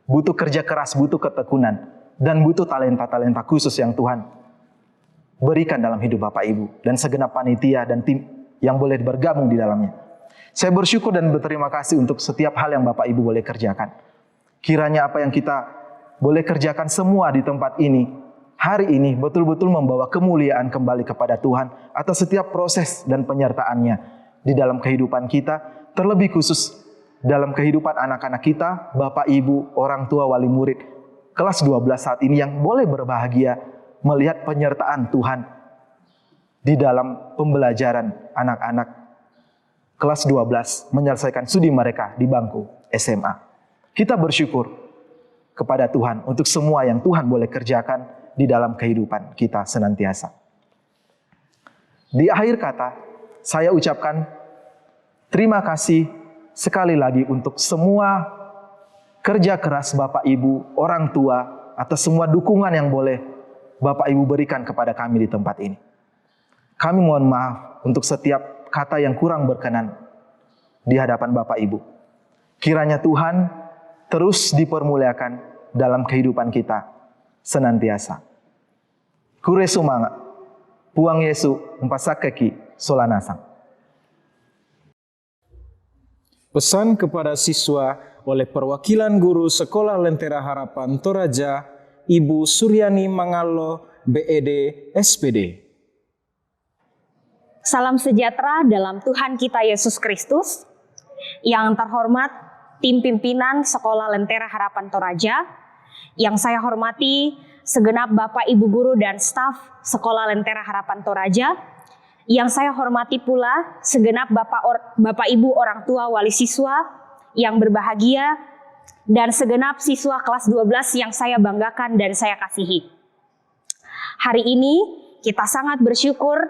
Butuh kerja keras, butuh ketekunan, dan butuh talenta-talenta khusus yang Tuhan berikan dalam hidup Bapak Ibu dan segenap panitia dan tim yang boleh bergabung di dalamnya. Saya bersyukur dan berterima kasih untuk setiap hal yang Bapak Ibu boleh kerjakan. Kiranya apa yang kita boleh kerjakan semua di tempat ini, hari ini betul-betul membawa kemuliaan kembali kepada Tuhan atas setiap proses dan penyertaannya di dalam kehidupan kita, terlebih khusus dalam kehidupan anak-anak kita, Bapak Ibu, orang tua, wali murid, kelas 12 saat ini yang boleh berbahagia melihat penyertaan Tuhan di dalam pembelajaran anak-anak kelas 12 menyelesaikan studi mereka di bangku SMA. Kita bersyukur kepada Tuhan untuk semua yang Tuhan boleh kerjakan di dalam kehidupan kita senantiasa. Di akhir kata, saya ucapkan terima kasih sekali lagi untuk semua kerja keras Bapak Ibu, orang tua, atas semua dukungan yang boleh Bapak Ibu berikan kepada kami di tempat ini. Kami mohon maaf untuk setiap kata yang kurang berkenan di hadapan Bapak Ibu. Kiranya Tuhan terus dipermuliakan dalam kehidupan kita senantiasa. Kure sumanga, puang Yesu empasakeki solanasang. Pesan kepada siswa oleh perwakilan guru Sekolah Lentera Harapan Toraja, Ibu Suryani Mangallo, BED, SPD. Salam sejahtera dalam Tuhan kita Yesus Kristus. Yang terhormat tim pimpinan Sekolah Lentera Harapan Toraja, yang saya hormati segenap Bapak Ibu Guru dan staf Sekolah Lentera Harapan Toraja, yang saya hormati pula segenap Bapak Ibu orang tua wali siswa yang berbahagia, dan segenap siswa kelas 12 yang saya banggakan dan saya kasihi. Hari ini kita sangat bersyukur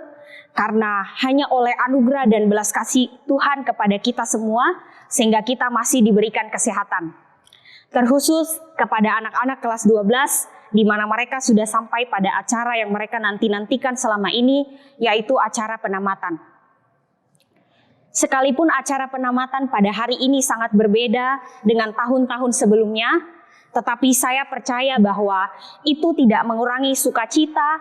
karena hanya oleh anugerah dan belas kasih Tuhan kepada kita semua, sehingga kita masih diberikan kesehatan. Terkhusus kepada anak-anak kelas 12, di mana mereka sudah sampai pada acara yang mereka nanti-nantikan selama ini, yaitu acara penamatan. Sekalipun acara penamatan pada hari ini sangat berbeda dengan tahun-tahun sebelumnya, tetapi saya percaya bahwa itu tidak mengurangi sukacita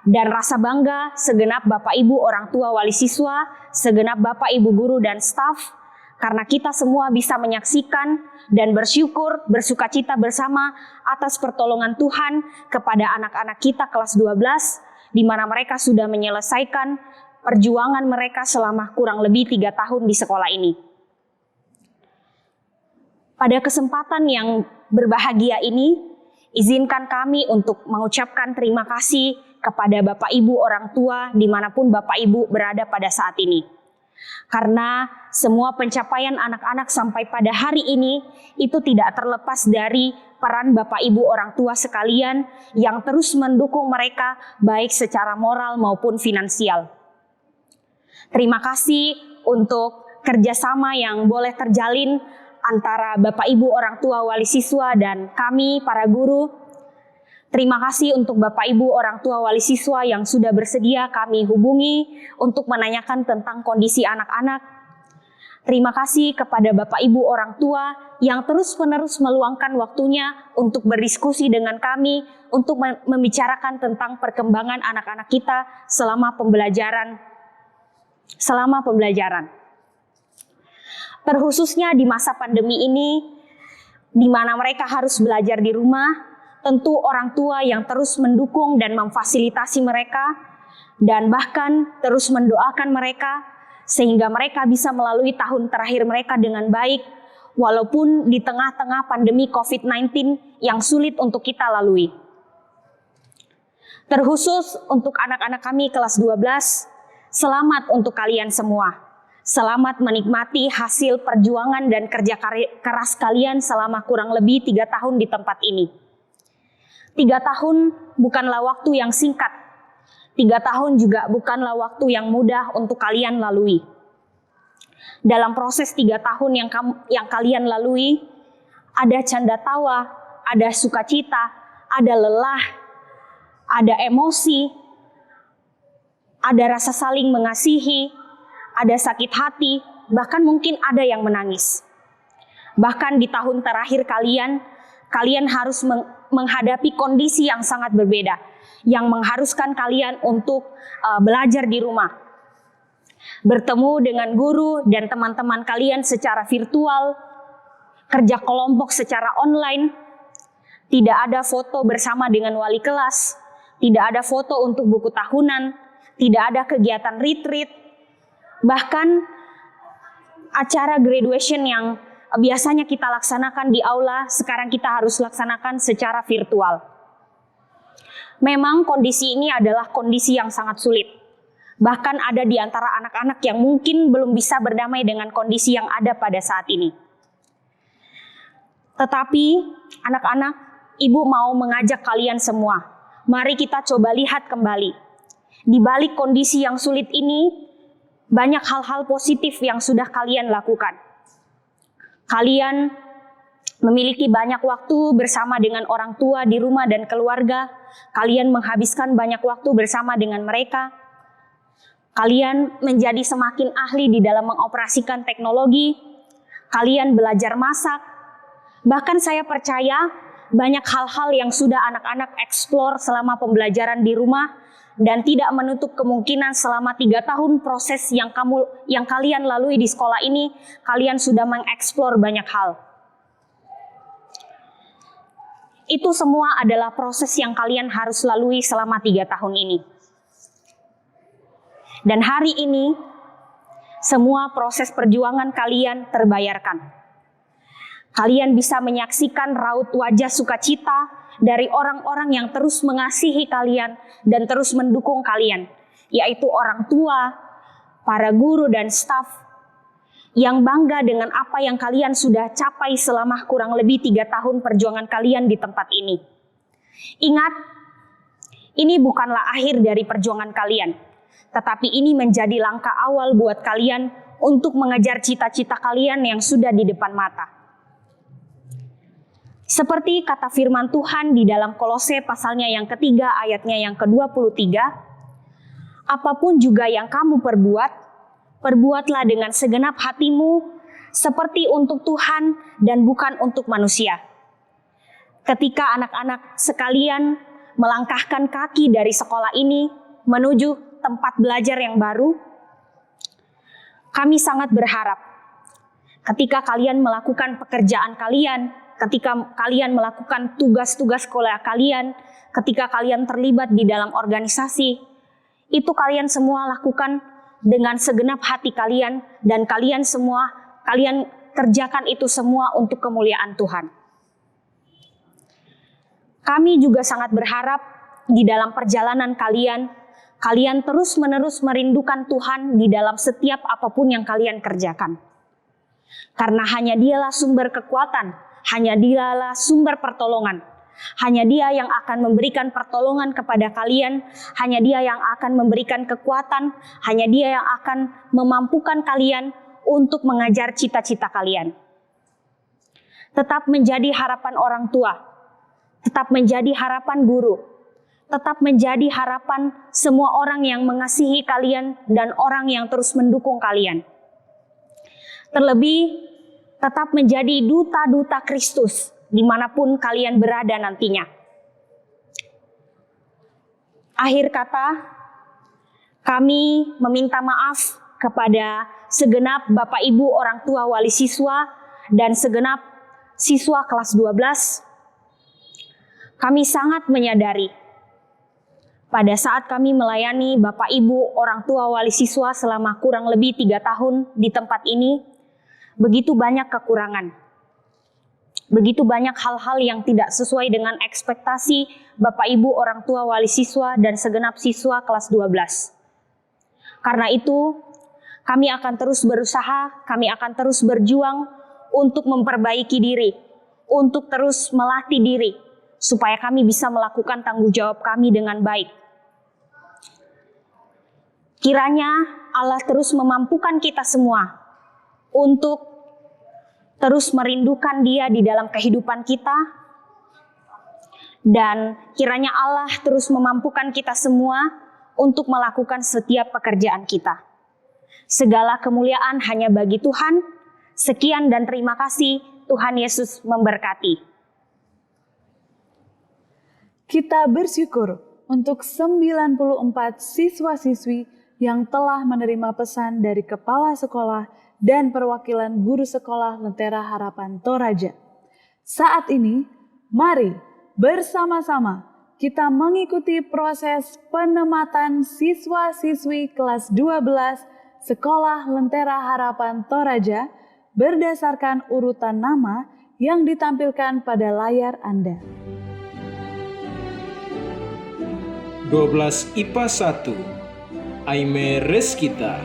dan rasa bangga segenap Bapak Ibu orang tua wali siswa, segenap Bapak Ibu guru dan staf, karena kita semua bisa menyaksikan dan bersyukur, bersukacita bersama atas pertolongan Tuhan kepada anak-anak kita kelas 12, di mana mereka sudah menyelesaikan perjuangan mereka selama kurang lebih 3 tahun di sekolah ini. Pada kesempatan yang berbahagia ini, izinkan kami untuk mengucapkan terima kasih kepada Bapak Ibu orang tua dimanapun Bapak Ibu berada pada saat ini. Karena semua pencapaian anak-anak sampai pada hari ini itu tidak terlepas dari peran Bapak Ibu orang tua sekalian yang terus mendukung mereka baik secara moral maupun finansial. Terima kasih untuk kerjasama yang boleh terjalin antara Bapak Ibu orang tua wali siswa dan kami para guru. Terima kasih untuk Bapak Ibu orang tua wali siswa yang sudah bersedia kami hubungi untuk menanyakan tentang kondisi anak-anak. Terima kasih kepada Bapak Ibu orang tua yang terus-menerus meluangkan waktunya untuk berdiskusi dengan kami untuk membicarakan tentang perkembangan anak-anak kita selama pembelajaran. Terkhususnya di masa pandemi ini, di mana mereka harus belajar di rumah, tentu orang tua yang terus mendukung dan memfasilitasi mereka, dan bahkan terus mendoakan mereka, sehingga mereka bisa melalui tahun terakhir mereka dengan baik, walaupun di tengah-tengah pandemi COVID-19 yang sulit untuk kita lalui. Terkhusus untuk anak-anak kami kelas 12, selamat untuk kalian semua. Selamat menikmati hasil perjuangan dan kerja keras kalian selama kurang lebih 3 tahun di tempat ini. 3 tahun bukanlah waktu yang singkat. 3 tahun juga bukanlah waktu yang mudah untuk kalian lalui. Dalam proses 3 tahun yang kalian lalui, ada canda tawa, ada sukacita, ada lelah, ada emosi, ada rasa saling mengasihi, ada sakit hati, bahkan mungkin ada yang menangis. Bahkan di tahun terakhir kalian harus menghadapi kondisi yang sangat berbeda, yang mengharuskan kalian untuk belajar di rumah. Bertemu dengan guru dan teman-teman kalian secara virtual, kerja kelompok secara online, tidak ada foto bersama dengan wali kelas, tidak ada foto untuk buku tahunan, tidak ada kegiatan retreat, bahkan acara graduation yang biasanya kita laksanakan di aula, sekarang kita harus laksanakan secara virtual. Memang kondisi ini adalah kondisi yang sangat sulit. Bahkan ada di antara anak-anak yang mungkin belum bisa berdamai dengan kondisi yang ada pada saat ini. Tetapi anak-anak, ibu mau mengajak kalian semua, mari kita coba lihat kembali. Di balik kondisi yang sulit ini, banyak hal-hal positif yang sudah kalian lakukan. Kalian memiliki banyak waktu bersama dengan orang tua di rumah dan keluarga. Kalian menghabiskan banyak waktu bersama dengan mereka. Kalian menjadi semakin ahli di dalam mengoperasikan teknologi. Kalian belajar masak. Bahkan saya percaya banyak hal-hal yang sudah anak-anak eksplor selama pembelajaran di rumah, dan tidak menutup kemungkinan selama 3 tahun proses yang kalian lalui di sekolah ini, kalian sudah mengeksplor banyak hal. Itu semua adalah proses yang kalian harus lalui selama 3 tahun ini. Dan hari ini, semua proses perjuangan kalian terbayarkan. Kalian bisa menyaksikan raut wajah sukacita dari orang-orang yang terus mengasihi kalian dan terus mendukung kalian, yaitu orang tua, para guru dan staf, yang bangga dengan apa yang kalian sudah capai selama kurang lebih 3 tahun perjuangan kalian di tempat ini. Ingat, ini bukanlah akhir dari perjuangan kalian, tetapi ini menjadi langkah awal buat kalian untuk mengejar cita-cita kalian yang sudah di depan mata. Seperti kata firman Tuhan di dalam Kolose pasalnya yang ketiga ayatnya yang ke-23, apapun juga yang kamu perbuat, perbuatlah dengan segenap hatimu seperti untuk Tuhan dan bukan untuk manusia. Ketika anak-anak sekalian melangkahkan kaki dari sekolah ini menuju tempat belajar yang baru, kami sangat berharap ketika kalian melakukan pekerjaan kalian, ketika kalian melakukan tugas-tugas sekolah kalian, ketika kalian terlibat di dalam organisasi, itu kalian semua lakukan dengan segenap hati kalian dan kalian kerjakan itu semua untuk kemuliaan Tuhan. Kami juga sangat berharap di dalam perjalanan kalian terus-menerus merindukan Tuhan di dalam setiap apapun yang kalian kerjakan. Karena hanya Dialah sumber kekuatan, hanya Dialah sumber pertolongan. Hanya Dia yang akan memberikan pertolongan kepada kalian, hanya Dia yang akan memberikan kekuatan, hanya Dia yang akan memampukan kalian untuk mengejar cita-cita kalian. Tetap menjadi harapan orang tua, tetap menjadi harapan guru, tetap menjadi harapan semua orang yang mengasihi kalian dan orang yang terus mendukung kalian. Terlebih, tetap menjadi duta-duta Kristus dimanapun kalian berada nantinya. Akhir kata, kami meminta maaf kepada segenap Bapak Ibu orang tua wali siswa dan segenap siswa kelas 12. Kami sangat menyadari pada saat kami melayani Bapak Ibu orang tua wali siswa selama kurang lebih 3 tahun di tempat ini, begitu banyak kekurangan. Begitu banyak hal-hal yang tidak sesuai dengan ekspektasi Bapak Ibu orang tua wali siswa dan segenap siswa kelas 12. Karena itu, kami akan terus berusaha, kami akan terus berjuang untuk memperbaiki diri, untuk terus melatih diri, supaya kami bisa melakukan tanggung jawab kami dengan baik. Kiranya Allah terus memampukan kita semua untuk terus merindukan Dia di dalam kehidupan kita, dan kiranya Allah terus memampukan kita semua untuk melakukan setiap pekerjaan kita. Segala kemuliaan hanya bagi Tuhan. Sekian dan terima kasih. Tuhan Yesus memberkati. Kita bersyukur untuk 94 siswa-siswi yang telah menerima pesan dari Kepala Sekolah dan perwakilan guru sekolah Lentera Harapan Toraja. Saat ini, mari bersama-sama kita mengikuti proses penematan siswa-siswi kelas 12 Sekolah Lentera Harapan Toraja berdasarkan urutan nama yang ditampilkan pada layar Anda. 12 IPA 1 Aime Reskita,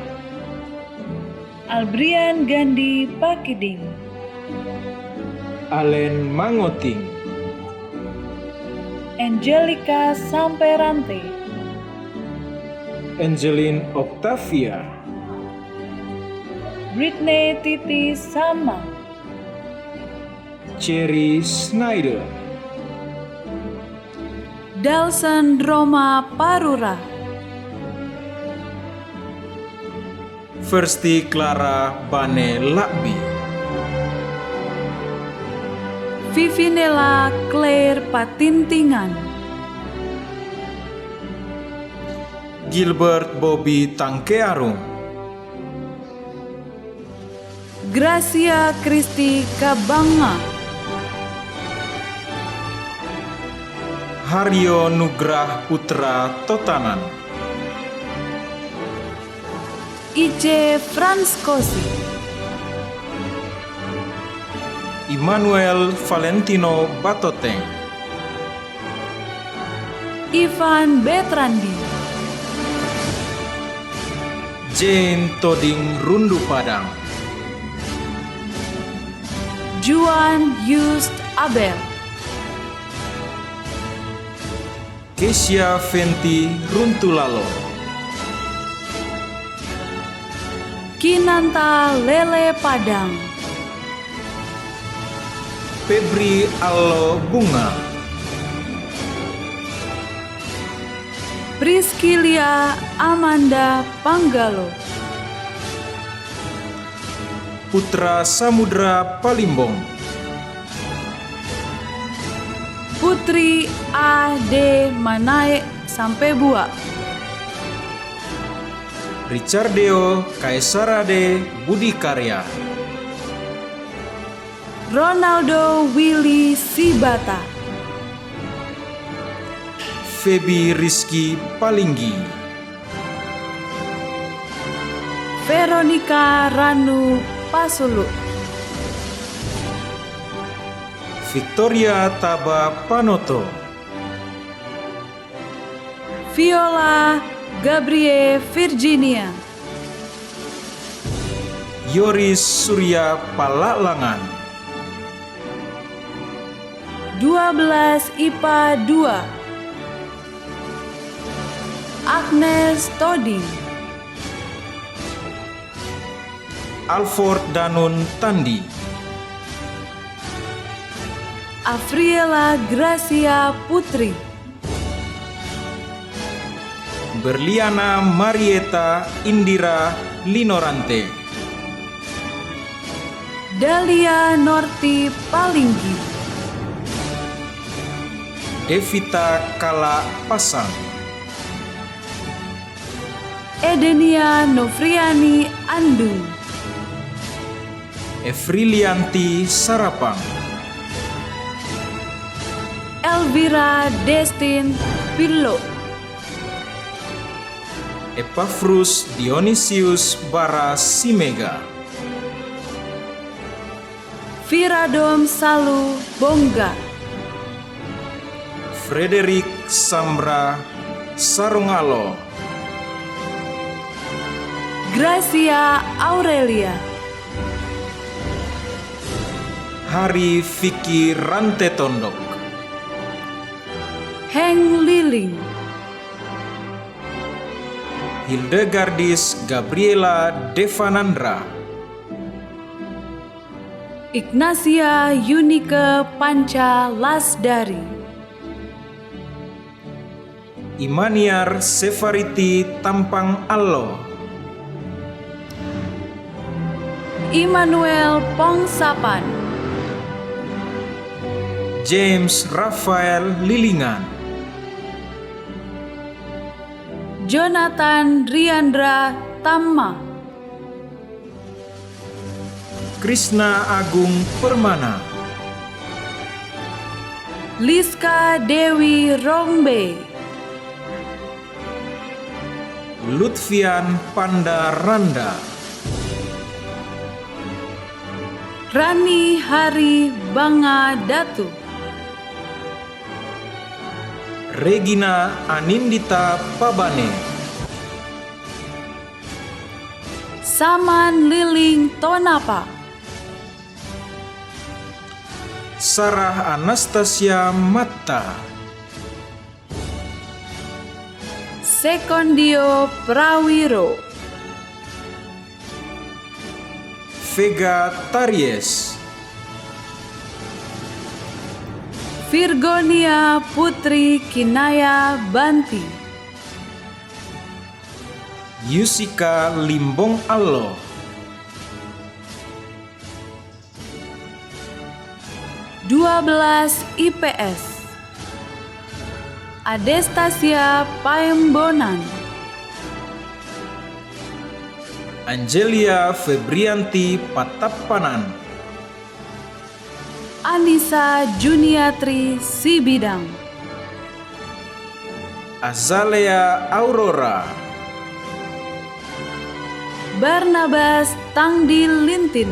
Albrian Gandhi Pakiding, Alen Mangoting, Angelica Samperante, Angeline Octavia, Britney Titi Sama, Cherry Snyder, Dalson Roma Parura, Versti Clara Bane Lakbi, Vivinella Claire Patintingan, Gilbert Bobby Tangkearung, Gracia Kristi Kabanga, Haryo Nugrah Putra Totanan, Ice Franskosi, Immanuel Valentino Batoteng, Ivan Betrandi, Jane Toding Rundu Padang, Juan Just Abel, Kesia Fenti Runtulalo, Kinanta Lele Padang, Febri Allo Bunga, Priskilia Amanda Panggalo, Putra Samudra Palimbong, Putri A.D. Manae Sampebua, Richardeo Kaisarade Budi Karya, Ronaldo Willy Sibata, Febi Rizky Palinggi, Veronica Ranu Pasulu, Victoria Taba Panoto, Viola Gabriel Virginia, Yoris Surya Palalangan, 12 IPA 2, Agnes Toding, Alford Danun Tandi, Afriela Gracia Putri, Berliana Marieta Indira Linorante, Dahlia Norti Palinggi, Devita Kala Pasang, Edenia Novriani Andung, Efrilianti Sarapang, Elvira Destin Pirlo, Epafrus Dionisius Bara Simega, Viradom Salu Bongga, Frederick Samra Sarungalo, Gracia Aurelia, Hari Vicky Rantetondok, Heng Liling, Hildegardis Gabriela Devanandra, Ignacia Yunike Panca Lasdari, Imaniar Sefariti Tampang Allo, Immanuel Pongsapan, James Rafael Lilingan, Jonathan Riandra Tamma, Krishna Agung Permana, Liska Dewi Rombe, Lutfian Pandaranda, Rani Hari Banga Datu, Regina Anindita Pabane, Saman Liling Tonapa, Sarah Anastasia Matta, Sekondio Prawiro, Vega Taries, Virgonia Putri Kinaya Banti, Yusika Limbong Allo, (12 IPS), Adestasia Paembonan, Angelia Febrianti Patapanan, Anissa Juniatri Sibidang, Azalea Aurora, Barnabas Tangdi Lintin,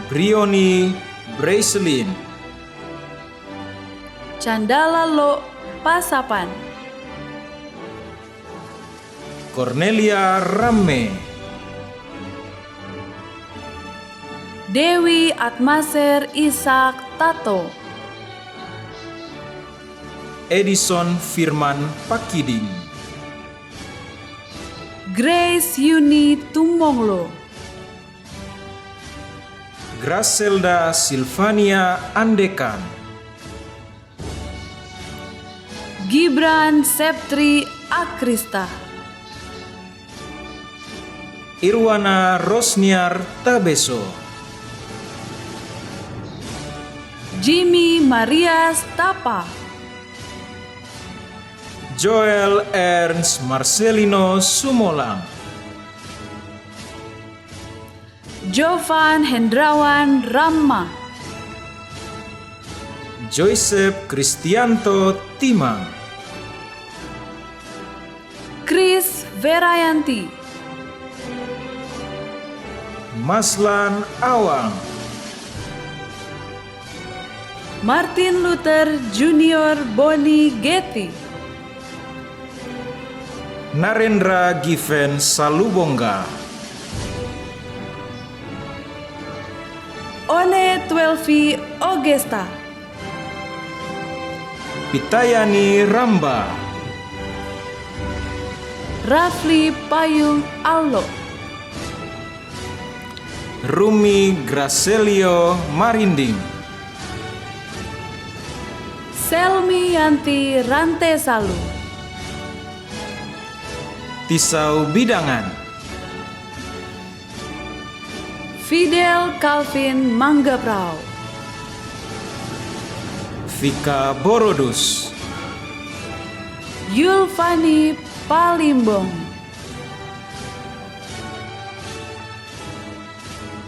Brioni Braiselin, Candala Lo Pasapan, Cornelia Ramme, Dewi Atmaser Ishak Tato, Edison Firman Pakiding, Grace Yuni Tumonglo, Gracelda Silvania Andekan, Gibran Septri Akrista, Irwana Rosniar Tabeso, Jimmy Marias Tapa, Joel Ernst Marcelino Sumolang, Jovan Hendrawan Ramma, Joseph Kristianto Timang, Chris Verayanti, Maslan Awang, Martin Luther Junior Boni Getty, Narendra Given Salubongga, One Twelvi Ogesta, Pitayani Ramba, Rafli Payung Allo, Rumi Gracelio Marinding, Selmi Yanti Rantesalu, Tisau Bidangan, Fidel Calvin Manggaprao, Vika Borodus, Yulfani Palimbong.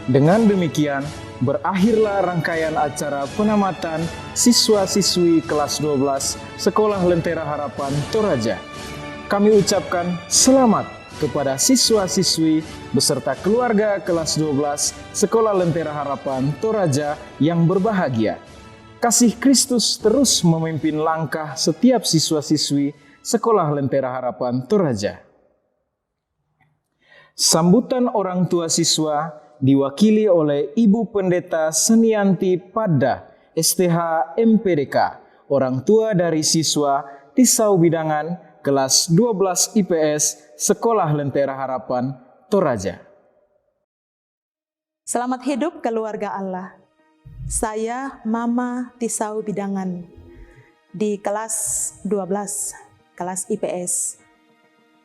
Dengan demikian, berakhirlah rangkaian acara penamatan siswa-siswi kelas 12 Sekolah Lentera Harapan Toraja. Kami ucapkan selamat kepada siswa-siswi beserta keluarga kelas 12 Sekolah Lentera Harapan Toraja yang berbahagia. Kasih Kristus terus memimpin langkah setiap siswa-siswi Sekolah Lentera Harapan Toraja. Sambutan orang tua siswa diwakili oleh Ibu Pendeta Senianti Pada, STH MPDK, orang tua dari siswa Tisau Bidangan, kelas 12 IPS, Sekolah Lentera Harapan Toraja. Selamat hidup keluarga Allah. Saya Mama Tisau Bidangan di kelas 12, kelas IPS.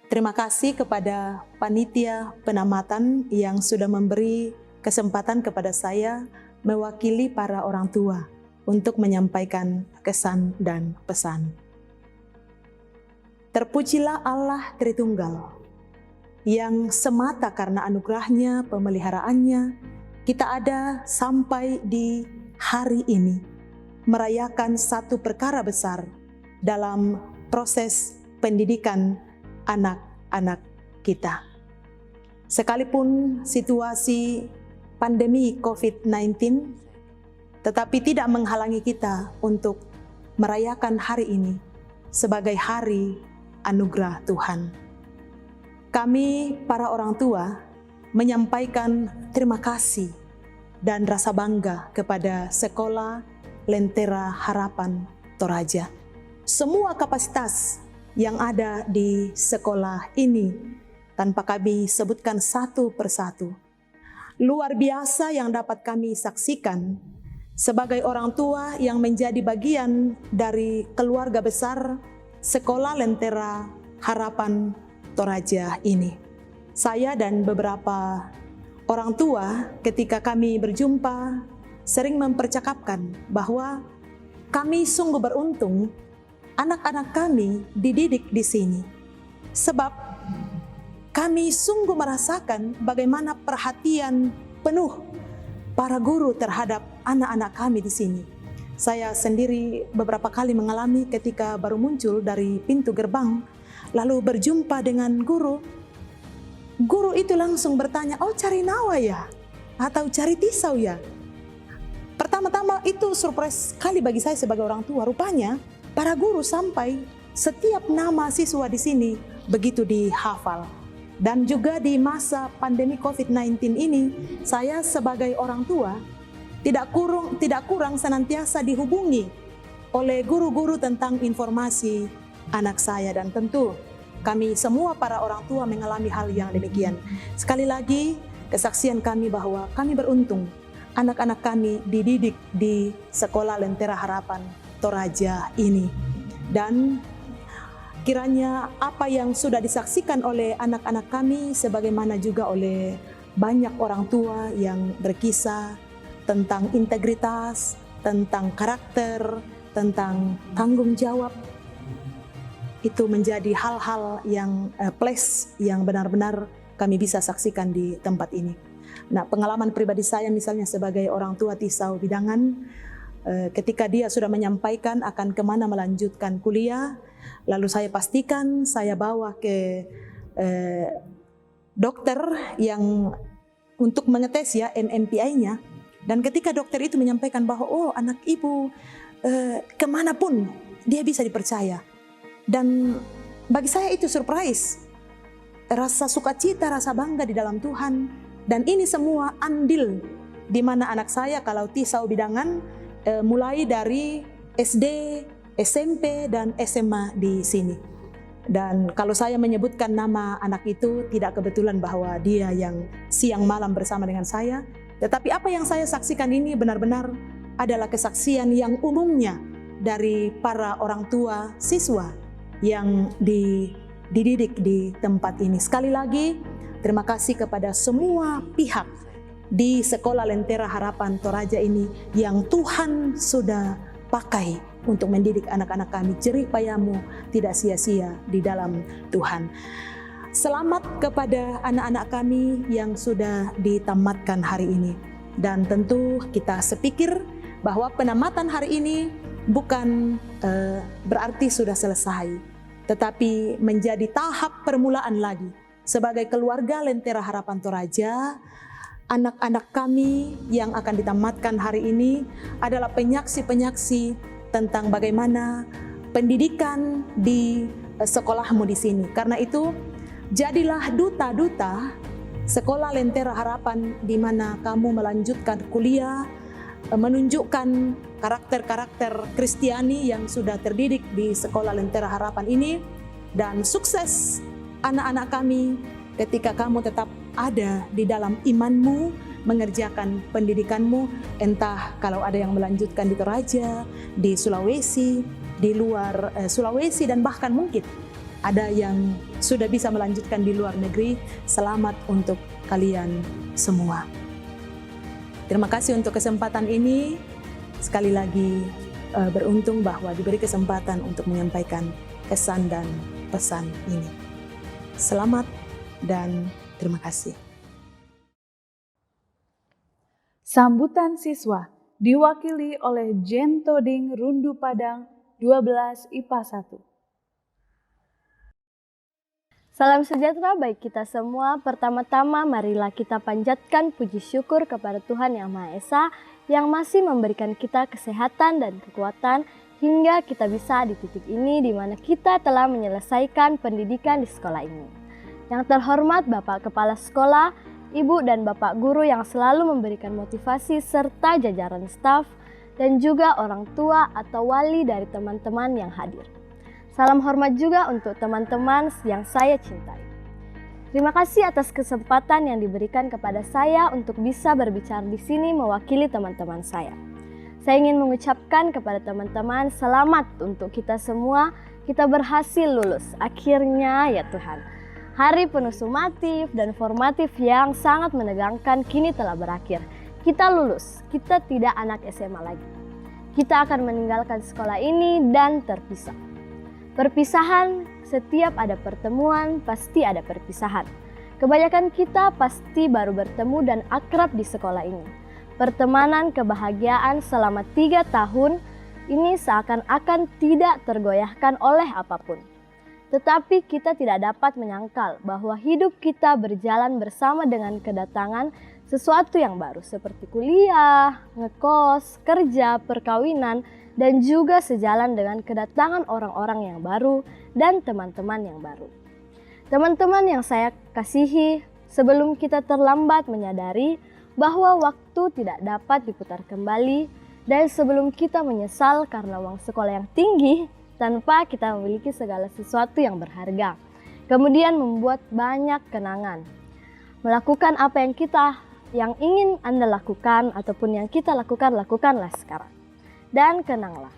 Terima kasih kepada panitia penamatan yang sudah memberi kesempatan kepada saya mewakili para orang tua untuk menyampaikan kesan dan pesan. Terpujilah Allah Tritunggal, yang semata karena anugerahnya, pemeliharaannya, kita ada sampai di hari ini, merayakan satu perkara besar dalam proses pendidikan anak-anak kita. Sekalipun situasi pandemi COVID-19, tetapi tidak menghalangi kita untuk merayakan hari ini sebagai hari anugerah Tuhan. Kami para orang tua menyampaikan terima kasih dan rasa bangga kepada Sekolah Lentera Harapan Toraja. Semua kapasitas yang ada di sekolah ini, tanpa kami sebutkan satu persatu, luar biasa yang dapat kami saksikan sebagai orang tua yang menjadi bagian dari keluarga besar Sekolah Lentera Harapan Toraja ini. Saya dan beberapa orang tua ketika kami berjumpa sering mempercakapkan bahwa kami sungguh beruntung anak-anak kami dididik di sini. Sebab kami sungguh merasakan bagaimana perhatian penuh para guru terhadap anak-anak kami di sini. Saya sendiri beberapa kali mengalami ketika baru muncul dari pintu gerbang, lalu berjumpa dengan guru. Guru itu langsung bertanya, "Oh, cari Nawa ya? Atau cari Tisau ya?" Pertama pertama-tama itu surprise sekali bagi saya sebagai orang tua. Rupanya para guru sampai setiap nama siswa di sini begitu dihafal. Dan juga di masa pandemi COVID-19 ini, saya sebagai orang tua tidak kurang senantiasa dihubungi oleh guru-guru tentang informasi anak saya, dan tentu kami semua para orang tua mengalami hal yang demikian. Sekali lagi kesaksian kami bahwa kami beruntung anak-anak kami dididik di Sekolah Lentera Harapan Toraja ini, dan kiranya apa yang sudah disaksikan oleh anak-anak kami sebagaimana juga oleh banyak orang tua yang berkisah tentang integritas, tentang karakter, tentang tanggung jawab, itu menjadi hal-hal yang plus yang benar-benar kami bisa saksikan di tempat ini. Nah, pengalaman pribadi saya misalnya sebagai orang tua Tisau Bidangan, ketika dia sudah menyampaikan akan kemana melanjutkan kuliah, lalu saya pastikan saya bawa ke dokter yang untuk mengetes ya NMPI-nya. Dan ketika dokter itu menyampaikan bahwa oh anak ibu kemanapun dia bisa dipercaya. Dan bagi saya itu surprise, rasa sukacita, rasa bangga di dalam Tuhan. Dan ini semua andil di mana anak saya kalau Tisau Bidangan mulai dari SD, SMP, dan SMA di sini. Dan kalau saya menyebutkan nama anak itu tidak kebetulan bahwa dia yang siang malam bersama dengan saya. Tetapi apa yang saya saksikan ini benar-benar adalah kesaksian yang umumnya dari para orang tua siswa yang dididik di tempat ini. Sekali lagi, terima kasih kepada semua pihak di Sekolah Lentera Harapan Toraja ini yang Tuhan sudah pakai untuk mendidik anak-anak kami. Jerih payahmu tidak sia-sia di dalam Tuhan. Selamat kepada anak-anak kami yang sudah ditamatkan hari ini. Dan tentu kita sepikir bahwa penamatan hari ini bukan berarti sudah selesai, tetapi menjadi tahap permulaan lagi. Sebagai keluarga Lentera Harapan Toraja, anak-anak kami yang akan ditamatkan hari ini adalah penyaksi-penyaksi tentang bagaimana pendidikan di sekolahmu di sini. Karena itu, jadilah duta-duta Sekolah Lentera Harapan di mana kamu melanjutkan kuliah, menunjukkan karakter-karakter Kristiani yang sudah terdidik di Sekolah Lentera Harapan ini, dan sukses anak-anak kami ketika kamu tetap ada di dalam imanmu, mengerjakan pendidikanmu, entah kalau ada yang melanjutkan di Toraja, di Sulawesi, di luar Sulawesi, dan bahkan mungkin ada yang sudah bisa melanjutkan di luar negeri. Selamat untuk kalian semua. Terima kasih untuk kesempatan ini. Sekali lagi beruntung bahwa diberi kesempatan untuk menyampaikan kesan dan pesan ini. Selamat dan terima kasih. Sambutan siswa diwakili oleh Jen Toding Rundu Padang 12 IPA 1. Salam sejahtera bagi kita semua. Pertama-tama marilah kita panjatkan puji syukur kepada Tuhan Yang Maha Esa yang masih memberikan kita kesehatan dan kekuatan hingga kita bisa di titik ini di mana kita telah menyelesaikan pendidikan di sekolah ini. Yang terhormat Bapak Kepala Sekolah, Ibu dan Bapak Guru yang selalu memberikan motivasi serta jajaran staf dan juga orang tua atau wali dari teman-teman yang hadir. Salam hormat juga untuk teman-teman yang saya cintai. Terima kasih atas kesempatan yang diberikan kepada saya untuk bisa berbicara di sini mewakili teman-teman saya. Saya ingin mengucapkan kepada teman-teman selamat untuk kita semua, kita berhasil lulus. Akhirnya ya Tuhan, hari penuh sumatif dan formatif yang sangat menegangkan kini telah berakhir. Kita lulus, kita tidak anak SMA lagi. Kita akan meninggalkan sekolah ini dan terpisah. Perpisahan, setiap ada pertemuan, pasti ada perpisahan. Kebanyakan kita pasti baru bertemu dan akrab di sekolah ini. Pertemanan kebahagiaan selama 3 tahun ini seakan-akan tidak tergoyahkan oleh apapun. Tetapi kita tidak dapat menyangkal bahwa hidup kita berjalan bersama dengan kedatangan sesuatu yang baru seperti kuliah, ngekos, kerja, perkawinan, dan juga sejalan dengan kedatangan orang-orang yang baru dan teman-teman yang baru. Teman-teman yang saya kasihi, sebelum kita terlambat menyadari bahwa waktu tidak dapat diputar kembali, dan sebelum kita menyesal karena uang sekolah yang tinggi tanpa kita memiliki segala sesuatu yang berharga, kemudian membuat banyak kenangan. Melakukan apa yang ingin Anda lakukan ataupun yang kita lakukan, lakukanlah sekarang. Dan kenanglah.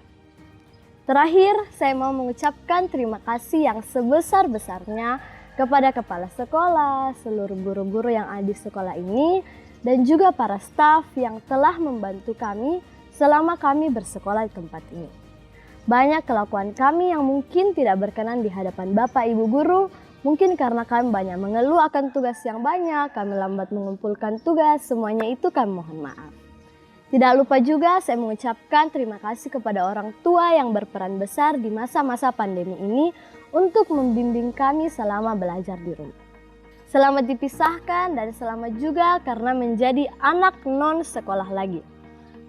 Terakhir, saya mau mengucapkan terima kasih yang sebesar-besarnya kepada kepala sekolah, seluruh guru-guru yang ada di sekolah ini, dan juga para staf yang telah membantu kami selama kami bersekolah di tempat ini. Banyak kelakuan kami yang mungkin tidak berkenan di hadapan Bapak Ibu Guru, mungkin karena kami banyak mengeluh akan tugas yang banyak, kami lambat mengumpulkan tugas, semuanya itu kami mohon maaf. Tidak lupa juga saya mengucapkan terima kasih kepada orang tua yang berperan besar di masa-masa pandemi ini untuk membimbing kami selama belajar di rumah. Selamat dipisahkan dan selamat juga karena menjadi anak non sekolah lagi.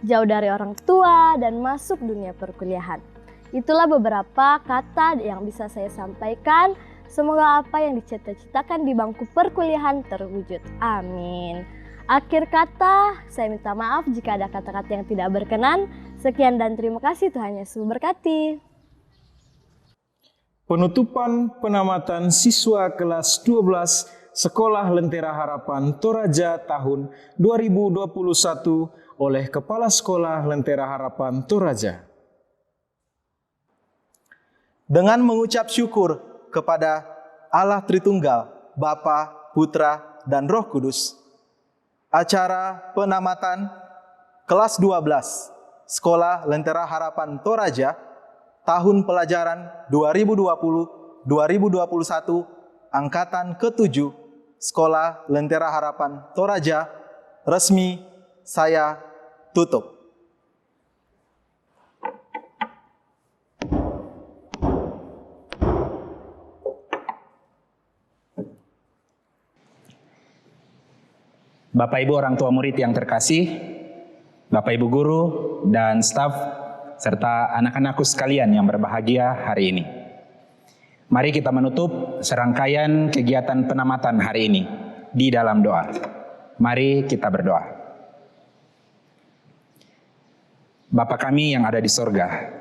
Jauh dari orang tua dan masuk dunia perkuliahan. Itulah beberapa kata yang bisa saya sampaikan. Semoga apa yang dicita-citakan di bangku perkuliahan terwujud. Amin. Akhir kata, saya minta maaf jika ada kata-kata yang tidak berkenan. Sekian dan terima kasih, Tuhan Yesus memberkati. Penutupan penamatan siswa kelas 12 Sekolah Lentera Harapan Toraja tahun 2021 oleh Kepala Sekolah Lentera Harapan Toraja. Dengan mengucap syukur kepada Allah Tritunggal, Bapa, Putra, dan Roh Kudus, acara penamatan kelas 12 Sekolah Lentera Harapan Toraja tahun pelajaran 2020-2021 angkatan ke-7 Sekolah Lentera Harapan Toraja resmi saya tutup. Bapak Ibu orang tua murid yang terkasih, Bapak Ibu guru dan staf, serta anak-anakku sekalian yang berbahagia hari ini. Mari kita menutup serangkaian kegiatan penamatan hari ini di dalam doa. Mari kita berdoa. Bapa kami yang ada di sorga,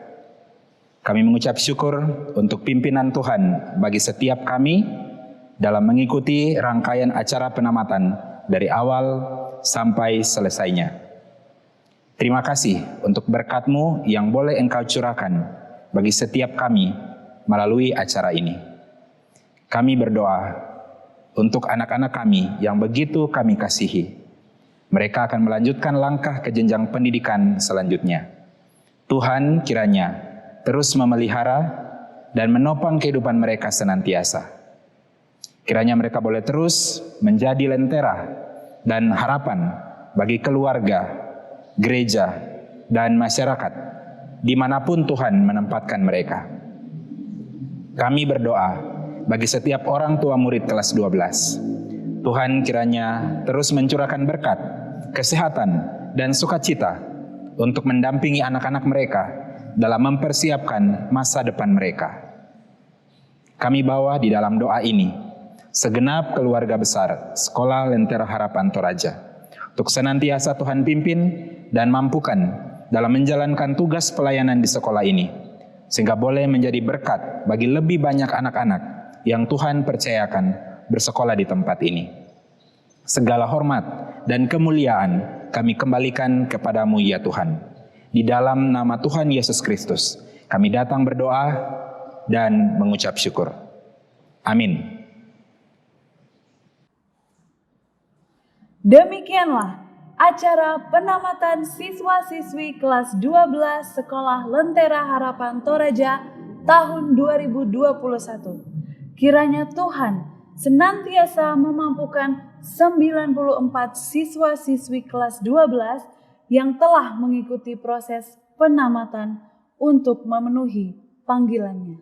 kami mengucap syukur untuk pimpinan Tuhan bagi setiap kami dalam mengikuti rangkaian acara penamatan dari awal sampai selesainya. Terima kasih untuk berkat-Mu yang boleh Engkau curahkan bagi setiap kami melalui acara ini. Kami berdoa untuk anak-anak kami yang begitu kami kasihi. Mereka akan melanjutkan langkah ke jenjang pendidikan selanjutnya. Tuhan kiranya terus memelihara dan menopang kehidupan mereka senantiasa. Kiranya mereka boleh terus menjadi lentera dan harapan bagi keluarga, gereja, dan masyarakat dimanapun Tuhan menempatkan mereka. Kami berdoa bagi setiap orang tua murid kelas 12. Tuhan kiranya terus mencurahkan berkat, kesehatan, dan sukacita untuk mendampingi anak-anak mereka dalam mempersiapkan masa depan mereka. Kami bawa di dalam doa ini segenap keluarga besar Sekolah Lentera Harapan Toraja untuk senantiasa Tuhan pimpin dan mampukan dalam menjalankan tugas pelayanan di sekolah ini, sehingga boleh menjadi berkat bagi lebih banyak anak-anak yang Tuhan percayakan bersekolah di tempat ini. Segala hormat dan kemuliaan kami kembalikan kepadamu ya Tuhan. Di dalam nama Tuhan Yesus Kristus kami datang berdoa dan mengucap syukur. Amin. Demikianlah acara penamatan siswa-siswi kelas 12 Sekolah Lentera Harapan Toraja tahun 2021. Kiranya Tuhan senantiasa memampukan 94 siswa-siswi kelas 12 yang telah mengikuti proses penamatan untuk memenuhi panggilannya.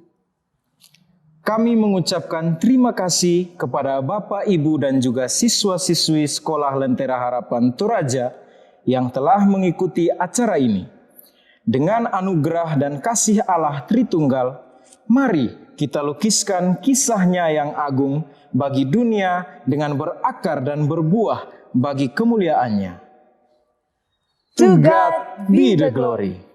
kami mengucapkan terima kasih kepada Bapak, Ibu, dan juga siswa-siswi Sekolah Lentera Harapan Toraja yang telah mengikuti acara ini. Dengan anugerah dan kasih Allah Tritunggal, mari kita lukiskan kisahnya yang agung bagi dunia dengan berakar dan berbuah bagi kemuliaannya. To God be the glory.